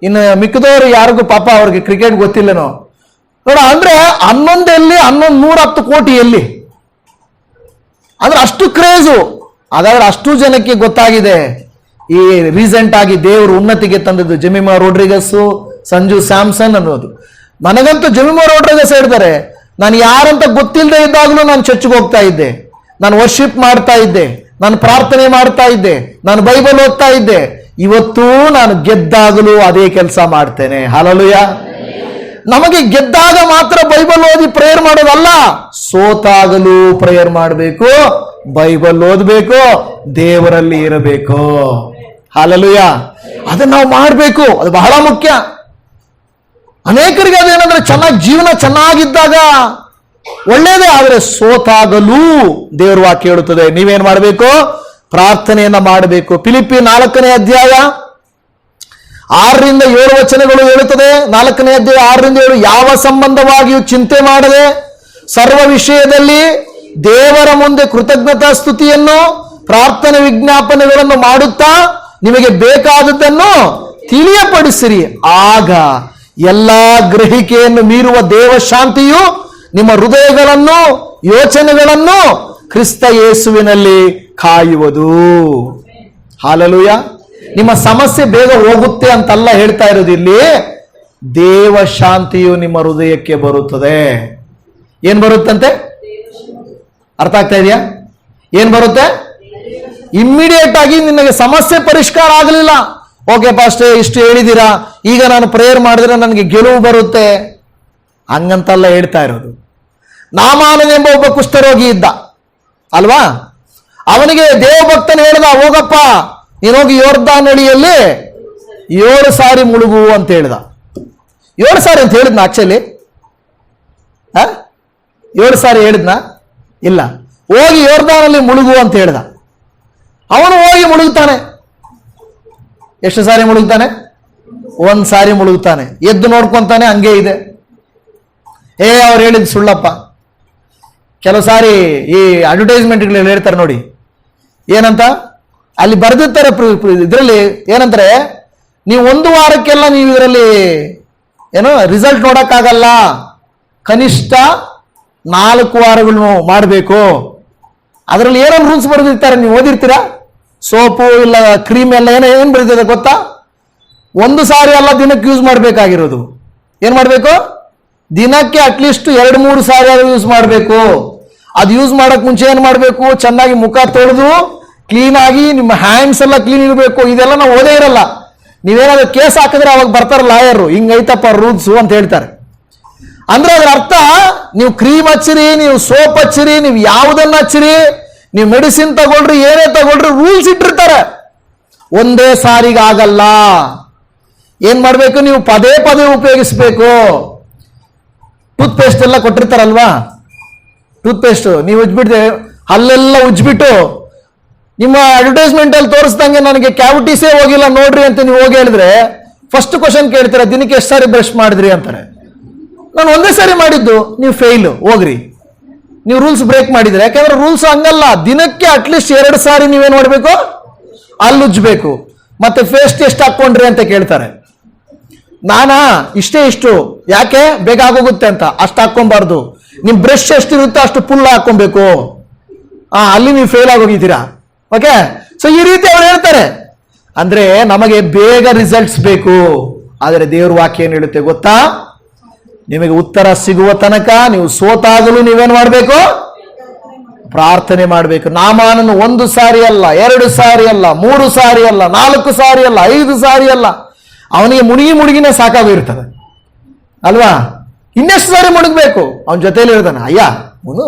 ಇನ್ನು ಮಿಕ್ಕದವರು ಯಾರಿಗೂ ಪಾಪ ಅವ್ರಿಗೆ ಕ್ರಿಕೆಟ್ ಗೊತ್ತಿಲ್ಲನೋ ನೋಡ. ಅಂದ್ರೆ 11 ಎಲ್ಲಿ, 110 ಕೋಟಿ ಎಲ್ಲಿ? ಅಂದ್ರೆ ಅಷ್ಟು ಕ್ರೇಜು. ಹಾಗಾದ್ರೆ ಅಷ್ಟು ಜನಕ್ಕೆ ಗೊತ್ತಾಗಿದೆ ಈ ರೀಸೆಂಟ್ ಆಗಿ ದೇವರು ಉನ್ನತಿಗೆ ತಂದದ್ದು ಜಮೀಮಾ ರೋಡ್ರಿಗಸ್, ಸಂಜು ಸ್ಯಾಮ್ಸನ್ ಅನ್ನೋದು. ನನಗಂತೂ ಜಮೀಮಾ ರೋಡ್ರಿಗಸ್ ಹೇಳ್ತಾರೆ, ನಾನು ಯಾರಂತ ಗೊತ್ತಿಲ್ಲದೆ ಇದ್ದಾಗಲೂ ನಾನು ಚರ್ಚ್ಗೆ ಹೋಗ್ತಾ ಇದ್ದೆ, ನಾನು ವರ್ಷಿಪ್ ಮಾಡ್ತಾ ಇದ್ದೆ, ನಾನು ಪ್ರಾರ್ಥನೆ ಮಾಡ್ತಾ ಇದ್ದೆ, ನಾನು ಬೈಬಲ್ ಓದ್ತಾ ಇದ್ದೆ. ಇವತ್ತೂ ನಾನು ಗೆದ್ದಾಗಲೂ ಅದೇ ಕೆಲಸ ಮಾಡ್ತೇನೆ. ಹಲ್ಲೆಲೂಯಾ. ನಮಗೆ ಗೆದ್ದಾಗ ಮಾತ್ರ ಬೈಬಲ್ ಓದಿ ಪ್ರೇಯರ್ ಮಾಡೋದಲ್ಲ, ಸೋತಾಗಲೂ ಪ್ರೇಯರ್ ಮಾಡಬೇಕು, ಬೈಬಲ್ ಓದಬೇಕು, ದೇವರಲ್ಲಿ ಇರಬೇಕು. ಹಲ್ಲೆಲೂಯಾ. ಅದನ್ನ ನಾವು ಮಾಡಬೇಕು, ಅದು ಬಹಳ ಮುಖ್ಯ. ಅನೇಕರಿಗೆ ಅದೇನಂದ್ರೆ ಜೀವನ ಚೆನ್ನಾಗಿದ್ದಾಗ ಒಳ್ಳೇದೇ, ಆದರೆ ಸೋತಾಗಲೂ ದೇವರ ವಾಕ್ಯ ಹೇಳುತ್ತದೆ ನೀವೇನ್ ಮಾಡಬೇಕು? ಪ್ರಾರ್ಥನೆಯನ್ನ ಮಾಡಬೇಕು. ಫಿಲಿಪ್ಪಿ 4ನೇ ಅಧ್ಯಾಯ 6ರಿಂದ 7 ವಚನಗಳು ಹೇಳುತ್ತದೆ. 4ನೇ ಅಧ್ಯಾಯ 6ರಿಂದ 7, ಯಾವ ಸಂಬಂಧವಾಗಿಯೂ ಚಿಂತೆ ಮಾಡದೆ ಸರ್ವ ವಿಷಯದಲ್ಲಿ ದೇವರ ಮುಂದೆ ಕೃತಜ್ಞತಾ ಸ್ತುತಿಯನ್ನು ಪ್ರಾರ್ಥನೆ ವಿಜ್ಞಾಪನೆಗಳನ್ನು ಮಾಡುತ್ತಾ ನಿಮಗೆ ಬೇಕಾದದ್ದನ್ನು ತಿಳಿಯಪಡಿಸಿರಿ. ಆಗ ಎಲ್ಲಾ ಗ್ರಹಿಕೆಯನ್ನು ಮೀರುವ ದೇವ ಶಾಂತಿಯು ನಿಮ್ಮ ಹೃದಯಗಳನ್ನು ಯೋಚನೆಗಳನ್ನು ಕ್ರಿಸ್ತ ಯೇಸುವಿನಲ್ಲಿ ಕಾಯುವುದು. ಹಲ್ಲೆಲೂಯಾ. ನಿಮ್ಮ ಸಮಸ್ಯೆ ಬೇಗ ಹೋಗುತ್ತೆ ಅಂತಲ್ಲ ಹೇಳ್ತಾ ಇರೋದು ಇಲ್ಲಿ, ದೇವ ಶಾಂತಿಯು ನಿಮ್ಮ ಹೃದಯಕ್ಕೆ ಬರುತ್ತದೆ. ಏನ್ ಬರುತ್ತಂತೆ? ಅರ್ಥ ಆಗ್ತಾ ಇದೆಯಾ? ಏನ್ ಬರುತ್ತೆ? ಇಮ್ಮಿಡಿಯೇಟ್ ಆಗಿ ನಿನಗೆ ಸಮಸ್ಯೆ ಪರಿಷ್ಕಾರ ಆಗಲಿಲ್ಲ, ಓಕೆ ಪಾಸ್ಟರ್ ಇಷ್ಟು ಹೇಳಿದ್ದೀರಾ, ಈಗ ನಾನು ಪ್ರೇಯರ್ ಮಾಡಿದ್ರೆ ನನಗೆ ಗೆಲುವು ಬರುತ್ತೆ ಹಂಗಂತಲ್ಲ ಹೇಳ್ತಾ ಇರೋದು. ನಾಮಾನನೆಂಬ ಒಬ್ಬ ಕುಷ್ಠರೋಗಿ ಇದ್ದ ಅಲ್ವಾ? ಅವನಿಗೆ ದೇವಭಕ್ತನ ಹೇಳ್ದ, ಹೋಗಪ್ಪ ನೀನೋಗಿ ಯೋರ್ದಾನ್ ನದಿಯಲ್ಲಿ 7 ಸಾರಿ ಮುಳುಗು ಅಂತ ಹೇಳ್ದ. 7 ಸಾರಿ ಅಂತ ಹೇಳಿದ್ನ? ಆಕ್ಚುಲಿ 7 ಸಾರಿ ಹೇಳಿದ್ನ? ಇಲ್ಲ, ಹೋಗಿ ಯೋರ್ದಾನಲ್ಲಿ ಮುಳುಗು ಅಂತ ಹೇಳ್ದ. ಅವನು ಹೋಗಿ ಮುಳುಗ್ತಾನೆ. ಎಷ್ಟು ಸಾರಿ ಮುಳುಗ್ತಾನೆ? 1 ಸಾರಿ ಮುಳುಗ್ತಾನೆ. ಎದ್ದು ನೋಡ್ಕೊಂತಾನೆ, ಹಂಗೆ ಇದೆ. ಅವ್ರು ಹೇಳಿದ್ ಸುಳ್ಳಪ್ಪ. ಕೆಲವು ಸಾರಿ ಈ ಅಡ್ವರ್ಟೈಸ್ಮೆಂಟ್ಗಳಲ್ಲಿ ಹೇಳ್ತಾರೆ ನೋಡಿ, ಏನಂತ ಅಲ್ಲಿ ಬರೆದಿರ್ತಾರೆ ಇದರಲ್ಲಿ, ಏನಂದ್ರೆ ನೀವು 1 ವಾರಕ್ಕೆಲ್ಲ ನೀವು ಇದರಲ್ಲಿ ಏನೋ ರಿಸಲ್ಟ್ ನೋಡಕ್ಕಾಗಲ್ಲ, ಕನಿಷ್ಠ 4 ವಾರಗಳು ಮಾಡಬೇಕು. ಅದರಲ್ಲಿ ಏನೋ ರೂಲ್ಸ್ ಬರೆದಿರ್ತಾರೆ, ನೀವು ಓದಿರ್ತೀರಾ? ಸೋಪು ಇಲ್ಲ ಕ್ರೀಮ್ ಎಲ್ಲ ಏನ್ ಬರೀತದೆ ಗೊತ್ತಾ? 1 ಸಾರಿ ಅಲ್ಲ ದಿನಕ್ಕೆ ಯೂಸ್ ಮಾಡಬೇಕಾಗಿರೋದು. ಏನ್ ಮಾಡಬೇಕು? ದಿನಕ್ಕೆ ಅಟ್ಲೀಸ್ಟ್ 2-3 ಸಾರಿ ಯೂಸ್ ಮಾಡಬೇಕು. ಅದು ಯೂಸ್ ಮಾಡಕ್ ಮುಂಚೆ ಏನ್ ಮಾಡಬೇಕು? ಚೆನ್ನಾಗಿ ಮುಖ ತೊಳೆದು ಕ್ಲೀನ್ ಆಗಿ ನಿಮ್ಮ ಹ್ಯಾಂಡ್ಸ್ ಎಲ್ಲ ಕ್ಲೀನ್ ಇರಬೇಕು. ಇದೆಲ್ಲ ನಾವು ಓದೇ ಇರಲ್ಲ. ನೀವೇನಾದ್ರೂ ಕೇಸ್ ಹಾಕಿದ್ರೆ ಅವಾಗ ಬರ್ತಾರೆ ಲಾಯರ್, ಹಿಂಗೈತಪ್ಪ ರೂಲ್ಸ್ ಅಂತ ಹೇಳ್ತಾರೆ. ಅಂದ್ರೆ ಅದರ ಅರ್ಥ, ನೀವು ಕ್ರೀಮ್ ಹಚ್ಚಿರಿ, ನೀವು ಸೋಪ್ ಹಚ್ಚಿರಿ, ನೀವು ಯಾವುದನ್ನ ಹಚ್ಚಿರಿ, ನೀವು ಮೆಡಿಸಿನ್ ತಗೊಳ್ರಿ, ಏನೇ ತಗೊಳ್ರಿ, ರೂಲ್ಸ್ ಇಟ್ಟಿರ್ತಾರೆ. ಒಂದೇ ಸಾರಿಗೆ ಆಗಲ್ಲ. ಏನ್ ಮಾಡ್ಬೇಕು? ನೀವು ಪದೇ ಪದೇ ಉಪಯೋಗಿಸ್ಬೇಕು. ಟೂತ್ ಪೇಸ್ಟ್ ಎಲ್ಲ ಕೊಟ್ಟಿರ್ತಾರಲ್ವಾ, ಟೂತ್ ಪೇಸ್ಟ್ ನೀವು ಉಜ್ಬಿಡ್ದೆ ಅಲ್ಲೆಲ್ಲ ಉಜ್ಬಿಟ್ಟು ನಿಮ್ಮ ಅಡ್ವರ್ಟೈಸ್ಮೆಂಟ್ ಅಲ್ಲಿ ತೋರಿಸ್ದಂಗೆ ನನಗೆ ಕ್ಯಾವಿಟೀಸೇ ಹೋಗಿಲ್ಲ ನೋಡ್ರಿ ಅಂತ ನೀವು ಹೋಗಿ ಹೇಳಿದ್ರೆ ಫಸ್ಟ್ ಕ್ವಶನ್ ಕೇಳ್ತಾರೆ, ದಿನಕ್ಕೆ ಎಷ್ಟು ಸಾರಿ ಬ್ರಷ್ ಮಾಡಿದ್ರಿ ಅಂತಾರೆ. ನಾನು ಒಂದೇ ಸಾರಿ ಮಾಡಿದ್ದು, ನೀವು ಫೇಲ್, ಹೋಗ್ರಿ. ನೀವು ರೂಲ್ಸ್ ಬ್ರೇಕ್ ಮಾಡಿದ್ರೆ, ಯಾಕಂದ್ರೆ ರೂಲ್ಸ್ ಹಂಗಲ್ಲ. ದಿನಕ್ಕೆ ಅಟ್ಲೀಸ್ಟ್ 2 ಸಾರಿ ನೀವೇನ್ ಮಾಡಬೇಕು? ಅಲ್ಲಿ ಉಜ್ಬೇಕು. ಮತ್ತೆ ಫೇಸ್ಟ್ ಎಷ್ಟು ಹಾಕೊಂಡ್ರಿ ಅಂತ ಕೇಳ್ತಾರೆ. ನಾನಾ ಇಷ್ಟು ಯಾಕೆ ಬೇಗ ಆಗೋಗುತ್ತೆ ಅಂತ ಅಷ್ಟು ಹಾಕೊಂಬಾರ್ದು. ನಿಮ್ ಬ್ರಷ್ ಎಷ್ಟಿರುತ್ತೋ ಅಷ್ಟು ಫುಲ್ ಹಾಕೊಬೇಕು. ಅಲ್ಲಿ ನೀವು ಫೇಲ್ ಆಗೋಗಿದ್ದೀರಾ. ಓಕೆ, ಸೊ ಈ ರೀತಿ ಅವ್ರು ಹೇಳ್ತಾರೆ. ಅಂದ್ರೆ ನಮಗೆ ಬೇಗ ರಿಸಲ್ಟ್ಸ್ ಬೇಕು. ಆದರೆ ದೇವ್ರ ವಾಕ್ಯ ಏನ್ ಹೇಳುತ್ತೆ ಗೊತ್ತಾ? ನಿಮಗೆ ಉತ್ತರ ಸಿಗುವ ತನಕ ನೀವು ಸೋತಾಗಲು ನೀವೇನ್ ಮಾಡಬೇಕು? ಪ್ರಾರ್ಥನೆ ಮಾಡಬೇಕು. ನಾಮಾನನ್ನು 1 ಸಾರಿ ಅಲ್ಲ, 2 ಸಾರಿ ಅಲ್ಲ, 3 ಸಾರಿ ಅಲ್ಲ, 4 ಸಾರಿ ಅಲ್ಲ, 5 ಸಾರಿ ಅಲ್ಲ. ಅವನಿಗೆ ಮುಳುಗಿನೇ ಸಾಕಾಗಿರ್ತದೆ ಅಲ್ವಾ? ಇನ್ನೆಷ್ಟು ಸಾರಿ ಮುಳುಗಬೇಕು? ಅವನ ಜೊತೆಯಲ್ಲಿ ಹೇಳ್ತಾನೆ, ಅಯ್ಯ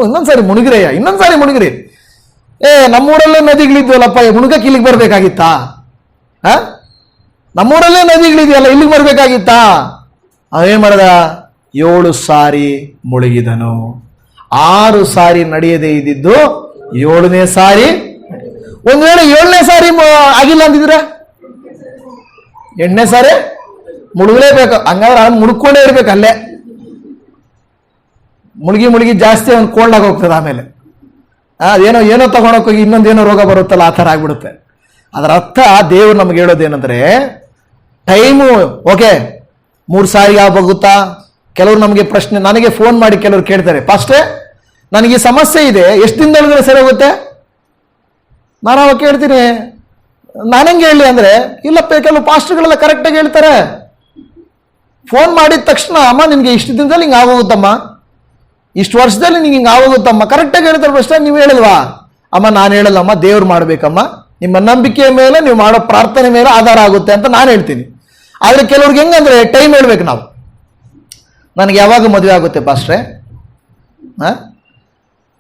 ಇನ್ನೊಂದ್ಸಾರಿ ಮುಳುಗಿರಯ್ಯ, ಇನ್ನೊಂದ್ಸಾರಿ ಮುಳುಗಿರಿ. ನಮ್ಮೂರಲ್ಲೇ ನದಿಗಳಿದ್ವಲ್ಲಪ್ಪ, ಮುಳುಗಕ್ಕೆ ಇಲ್ಲಿಗೆ ಬರ್ಬೇಕಾಗಿತ್ತಾ? ನಮ್ಮೂರಲ್ಲೇ ನದಿಗಳಿದೆಯಲ್ಲ, ಇಲ್ಲಿಗೆ ಬರ್ಬೇಕಾಗಿತ್ತಾ? ಅವೇನ್ ಮಾಡ್ದ? 7 ಸಾರಿ ಮುಳುಗಿದನು. 6 ಸಾರಿ ನಡೆಯದೇ ಇದ್ದಿದ್ದು 7ನೇ ಸಾರಿ. ಒಂದ್ ವೇಳೆ 7ನೇ ಸಾರಿ ಆಗಿಲ್ಲ ಅಂತಿದ್ರೆ 8ನೇ ಸಾರಿ ಮುಳುಗಲೇಬೇಕು. ಹಂಗಾದ್ರೆ ಅವ್ನು ಮುಳುಕೊಂಡೇ ಇರ್ಬೇಕು ಅಲ್ಲೇ. ಮುಳುಗಿ ಜಾಸ್ತಿ ಅವ್ನು ಕೋಲ್ಡಾಗಿ ಹೋಗ್ತದೆ. ಆಮೇಲೆ ಏನೋ ತಗೊಂಡೋಗಿ ಇನ್ನೊಂದೇನೋ ರೋಗ ಬರುತ್ತಲ್ಲ, ಆ ಥರ ಆಗ್ಬಿಡುತ್ತೆ. ಅದರ ಅರ್ಥ ದೇವ್ರು ನಮ್ಗೆ ಹೇಳೋದೇನಂದ್ರೆ, ಟೈಮು ಓಕೆ 3 ಸಾರಿ ಆಗೋಗುತ್ತಾ? ಕೆಲವರು ನಮಗೆ ಪ್ರಶ್ನೆ, ನನಗೆ ಫೋನ್ ಮಾಡಿ ಕೆಲವರು ಕೇಳ್ತಾರೆ, ಫಸ್ಟೇ ನನಗೆ ಈ ಸಮಸ್ಯೆ ಇದೆ, ಎಷ್ಟು ದಿನದೊಳಗಡೆ ಸರಿ ಹೋಗುತ್ತೆ? ನಾನು ಅವಾಗ ಕೇಳ್ತೀನಿ, ನಾನೆಂಗೆ ಹೇಳಿ ಅಂದ್ರೆ, ಇಲ್ಲಪ್ಪ ಕೆಲವು ಪಾಸ್ಟರ್ಗಳೆಲ್ಲ ಕರೆಕ್ಟಾಗಿ ಹೇಳ್ತಾರೆ. ಫೋನ್ ಮಾಡಿದ ತಕ್ಷಣ, ಅಮ್ಮ ನಿನ್ಗೆ ಇಷ್ಟು ದಿನದಲ್ಲಿ ಹಿಂಗೆ ಆಗೋಗುತ್ತಮ್ಮ, ಇಷ್ಟು ವರ್ಷದಲ್ಲಿ ನಿಂಗೆ ಹಿಂಗೆ ಆಗೋಗುತ್ತಮ್ಮ, ಕರೆಕ್ಟಾಗಿ ಹೇಳ್ತಾರೆ. ಫಸ್ಟ್ ನೀವು ಹೇಳಿಲ್ವಾ? ಅಮ್ಮ ನಾನು ಹೇಳಲ್ಲಮ್ಮ, ದೇವ್ರು ಮಾಡ್ಬೇಕಮ್ಮ, ನಿಮ್ಮ ನಂಬಿಕೆಯ ಮೇಲೆ ನೀವು ಮಾಡೋ ಪ್ರಾರ್ಥನೆ ಮೇಲೆ ಆಧಾರ ಆಗುತ್ತೆ ಅಂತ ನಾನು ಹೇಳ್ತೀನಿ. ಆದ್ರೆ ಕೆಲವ್ರಿಗೆ ಹೆಂಗಂದ್ರೆ ಟೈಮ್ ಹೇಳ್ಬೇಕು ನಾವು. ನನಗೆ ಯಾವಾಗ ಮದುವೆ ಆಗುತ್ತೆ ಪಾಸ್ಟ್ರೆ?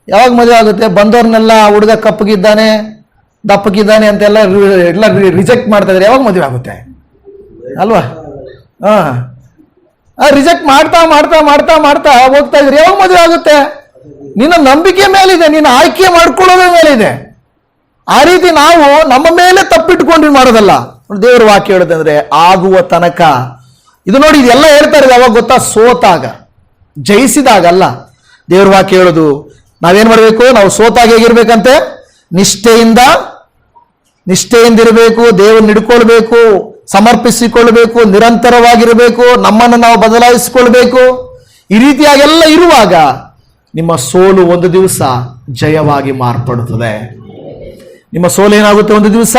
ಯಾವಾಗ ಮದುವೆ ಆಗುತ್ತೆ? ಬಂದವ್ರನ್ನೆಲ್ಲ ಹುಡುಗ ಕಪ್ಪಗಿದ್ದಾನೆ ದಪ್ಪಗಿದ್ದಾನೆ ಅಂತೆಲ್ಲ ಎಲ್ಲ ರಿಜೆಕ್ಟ್ ಮಾಡ್ತಾ ಇದ್ರೆ ಯಾವಾಗ ಮದುವೆ ಆಗುತ್ತೆ ಅಲ್ವಾ? ರಿಜೆಕ್ಟ್ ಮಾಡ್ತಾ ಮಾಡ್ತಾ ಮಾಡ್ತಾ ಮಾಡ್ತಾ ಹೋಗ್ತಾ ಇದ್ರೆ ಯಾವಾಗ ಮದುವೆ ಆಗುತ್ತೆ? ನಿನ್ನ ನಂಬಿಕೆ ಮೇಲಿದೆ, ನಿನ್ನ ಆಯ್ಕೆ ಮಾಡ್ಕೊಳ್ಳೋದ್ರ ಮೇಲಿದೆ. ಆ ರೀತಿ ನಾವು ನಮ್ಮ ಮೇಲೆ ತಪ್ಪಿಟ್ಕೊಂಡು ಮಾಡೋದಲ್ಲ. ದೇವರ ವಾಕ್ಯ ಹೇಳೋದಂದ್ರೆ ಆಗುವ ತನಕ. ಇದು ನೋಡಿ, ಇದೆಲ್ಲ ಹೇಳ್ತಾರೆ ಯಾವಾಗ ಗೊತ್ತಾ? ಸೋತಾಗ, ಜಯಿಸಿದಾಗಲ್ಲ. ದೇವ್ರ ವಾಕ್ಯ ಹೇಳೋದು ನಾವೇನ್ ಮಾಡ್ಬೇಕು? ನಾವು ಸೋತಾಗ ಹೇಗಿರ್ಬೇಕಂತೆ? ನಿಷ್ಠೆಯಿಂದಿರಬೇಕು, ದೇವ್ರನ್ನ ಹಿಡ್ಕೊಳ್ಬೇಕು, ಸಮರ್ಪಿಸಿಕೊಳ್ಬೇಕು, ನಿರಂತರವಾಗಿರಬೇಕು, ನಮ್ಮನ್ನು ನಾವು ಬದಲಾಯಿಸಿಕೊಳ್ಬೇಕು. ಈ ರೀತಿಯಾಗೆಲ್ಲ ಇರುವಾಗ ನಿಮ್ಮ ಸೋಲು ಒಂದು ದಿವಸ ಜಯವಾಗಿ ಮಾರ್ಪಡುತ್ತದೆ. ನಿಮ್ಮ ಸೋಲು ಏನಾಗುತ್ತೆ? ಒಂದು ದಿವಸ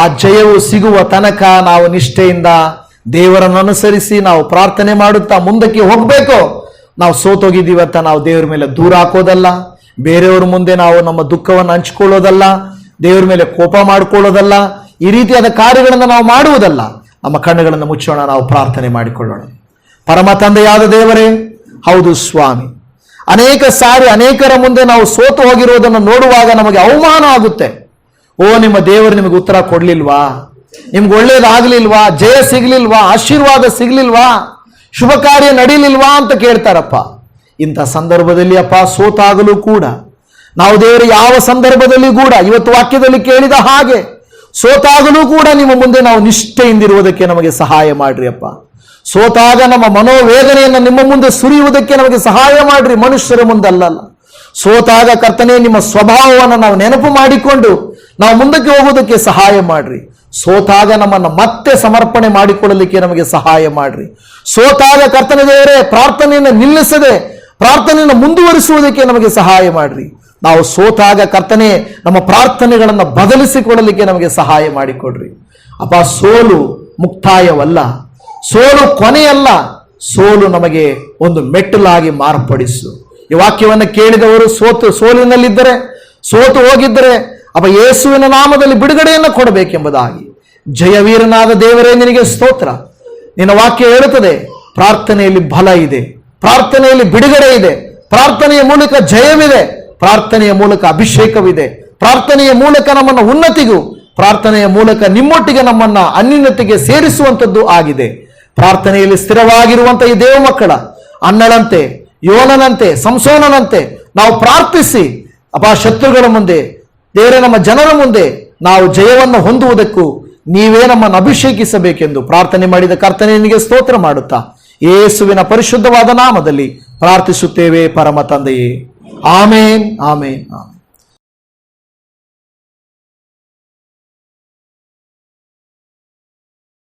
ಆ ಜಯವು ಸಿಗುವ ತನಕ ನಾವು ನಿಷ್ಠೆಯಿಂದ ದೇವರನ್ನು ಅನುಸರಿಸಿ ನಾವು ಪ್ರಾರ್ಥನೆ ಮಾಡುತ್ತಾ ಮುಂದಕ್ಕೆ ಹೋಗ್ಬೇಕು. ನಾವು ಸೋತೋಗಿದ್ದೀವಿ ಅಂತ ನಾವು ದೇವರ ಮೇಲೆ ದೂರ ಹಾಕೋದಲ್ಲ, ಬೇರೆಯವ್ರ ಮುಂದೆ ನಾವು ನಮ್ಮ ದುಃಖವನ್ನು ಹಂಚ್ಕೊಳ್ಳೋದಲ್ಲ, ದೇವರ ಮೇಲೆ ಕೋಪ ಮಾಡ್ಕೊಳ್ಳೋದಲ್ಲ, ಈ ರೀತಿಯಾದ ಕಾರ್ಯಗಳನ್ನು ನಾವು ಮಾಡುವುದಲ್ಲ. ನಮ್ಮ ಕಣ್ಣುಗಳನ್ನು ಮುಚ್ಚೋಣ, ನಾವು ಪ್ರಾರ್ಥನೆ ಮಾಡಿಕೊಳ್ಳೋಣ. ಪರಮ ತಂದೆಯಾದ ದೇವರೇ, ಹೌದು ಸ್ವಾಮಿ, ಅನೇಕ ಸಾರಿ ಅನೇಕರ ಮುಂದೆ ನಾವು ಸೋತು ಹೋಗಿರುವುದನ್ನು ನೋಡುವಾಗ ನಮಗೆ ಅವಮಾನ ಆಗುತ್ತೆ. ಓ, ನಿಮ್ಮ ದೇವರು ನಿಮಗೆ ಉತ್ತರ ಕೊಡ್ಲಿಲ್ವಾ? ನಿಮ್ಗೆ ಒಳ್ಳೇದಾಗ್ಲಿಲ್ವಾ? ಜಯ ಸಿಗ್ಲಿಲ್ವಾ? ಆಶೀರ್ವಾದ ಸಿಗ್ಲಿಲ್ವಾ? ಶುಭ ಕಾರ್ಯ ನಡೀಲಿಲ್ವಾ ಅಂತ ಕೇಳ್ತಾರಪ್ಪ. ಇಂಥ ಸಂದರ್ಭದಲ್ಲಿ ಅಪ್ಪ, ಸೋತಾಗಲೂ ಕೂಡ ನಾವು ದೇವರು ಯಾವ ಸಂದರ್ಭದಲ್ಲಿ ಕೂಡ ಇವತ್ತು ವಾಕ್ಯದಲ್ಲಿ ಕೇಳಿದ ಹಾಗೆ ಸೋತಾಗಲೂ ಕೂಡ ನಿಮ್ಮ ಮುಂದೆ ನಾವು ನಿಷ್ಠೆಯಿಂದಿರುವುದಕ್ಕೆ ನಮಗೆ ಸಹಾಯ ಮಾಡ್ರಿ ಅಪ್ಪ. ಸೋತಾಗ ನಮ್ಮ ಮನೋವೇದನೆಯನ್ನು ನಿಮ್ಮ ಮುಂದೆ ಸುರಿಯುವುದಕ್ಕೆ ನಮಗೆ ಸಹಾಯ ಮಾಡ್ರಿ, ಮನುಷ್ಯರ ಮುಂದಲ್ಲ. ಸೋತಾಗ ಕರ್ತನೇ ನಿಮ್ಮ ಸ್ವಭಾವವನ್ನು ನಾವು ನೆನಪು ಮಾಡಿಕೊಂಡು ನಾವು ಮುಂದಕ್ಕೆ ಹೋಗೋದಕ್ಕೆ ಸಹಾಯ ಮಾಡ್ರಿ. ಸೋತಾಗ ನಮ್ಮನ್ನು ಮತ್ತೆ ಸಮರ್ಪಣೆ ಮಾಡಿಕೊಳ್ಳಲಿಕ್ಕೆ ನಮಗೆ ಸಹಾಯ ಮಾಡ್ರಿ. ಸೋತಾಗ ಕರ್ತನ ದೇವರೇ, ಪ್ರಾರ್ಥನೆಯನ್ನು ನಿಲ್ಲಿಸದೆ ಪ್ರಾರ್ಥನೆಯನ್ನು ಮುಂದುವರಿಸುವುದಕ್ಕೆ ನಮಗೆ ಸಹಾಯ ಮಾಡ್ರಿ. ನಾವು ಸೋತಾಗ ಕರ್ತನೆ ನಮ್ಮ ಪ್ರಾರ್ಥನೆಗಳನ್ನು ಬದಲಿಸಿಕೊಳ್ಳಲಿಕ್ಕೆ ನಮಗೆ ಸಹಾಯ ಮಾಡಿಕೊಡ್ರಿ ಅಪ್ಪ. ಸೋಲು ಮುಕ್ತಾಯವಲ್ಲ, ಸೋಲು ಕೊನೆಯಲ್ಲ, ಸೋಲು ನಮಗೆ ಒಂದು ಮೆಟ್ಟಲಾಗಿ ಮಾರ್ಪಡಿಸು. ಈ ವಾಕ್ಯವನ್ನು ಕೇಳಿದವರು ಸೋಲಿನಲ್ಲಿದ್ದರೆ, ಸೋತು ಹೋಗಿದ್ದರೆ ಅಪ್ಪ ಯೇಸುವಿನ ನಾಮದಲ್ಲಿ ಬಿಡುಗಡೆಯನ್ನು ಕೊಡಬೇಕೆಂಬುದಾಗಿ, ಜಯವೀರನಾದ ದೇವರೇ ನಿನಗೆ ಸ್ತೋತ್ರ. ನಿನ್ನ ವಾಕ್ಯ ಹೇಳುತ್ತದೆ, ಪ್ರಾರ್ಥನೆಯಲ್ಲಿ ಬಲ ಇದೆ, ಪ್ರಾರ್ಥನೆಯಲ್ಲಿ ಬಿಡುಗಡೆ ಇದೆ, ಪ್ರಾರ್ಥನೆಯ ಮೂಲಕ ಜಯವಿದೆ, ಪ್ರಾರ್ಥನೆಯ ಮೂಲಕ ಅಭಿಷೇಕವಿದೆ, ಪ್ರಾರ್ಥನೆಯ ಮೂಲಕ ನಮ್ಮನ್ನು ಉನ್ನತಿಗೂ, ಪ್ರಾರ್ಥನೆಯ ಮೂಲಕ ನಿಮ್ಮೊಟ್ಟಿಗೆ ನಮ್ಮನ್ನ ಅನ್ಯೋನ್ಯತೆಗೆ ಸೇರಿಸುವಂಥದ್ದು ಆಗಿದೆ. ಪ್ರಾರ್ಥನೆಯಲ್ಲಿ ಸ್ಥಿರವಾಗಿರುವಂಥ ಈ ದೇವ ಮಕ್ಕಳ ಅನ್ನಳಂತೆ, ಯೋನನಂತೆ, ಸಂಸೋನನಂತೆ ನಾವು ಪ್ರಾರ್ಥಿಸಿ ಅಪ್ಪ ಶತ್ರುಗಳ ಮುಂದೆ, ದೇವರೇ ನಮ್ಮ ಜನರ ಮುಂದೆ ನಾವು ಜಯವನ್ನು ಹೊಂದುವುದಕ್ಕೂ ನೀವೇ ನಮ್ಮನ್ನು ಅಭಿಷೇಕಿಸಬೇಕೆಂದು ಪ್ರಾರ್ಥನೆ ಮಾಡಿದ ಕರ್ತನೇ ನಿನಗೆ ಸ್ತೋತ್ರ ಮಾಡುತ್ತಾ ಯೇಸುವಿನ ಪರಿಶುದ್ಧವಾದ ನಾಮದಲ್ಲಿ ಪ್ರಾರ್ಥಿಸುತ್ತೇವೆ ಪರಮ ತಂದೆಯೇ. ಆಮೇನ್, ಆಮೇನ್, ಆಮೇನ್.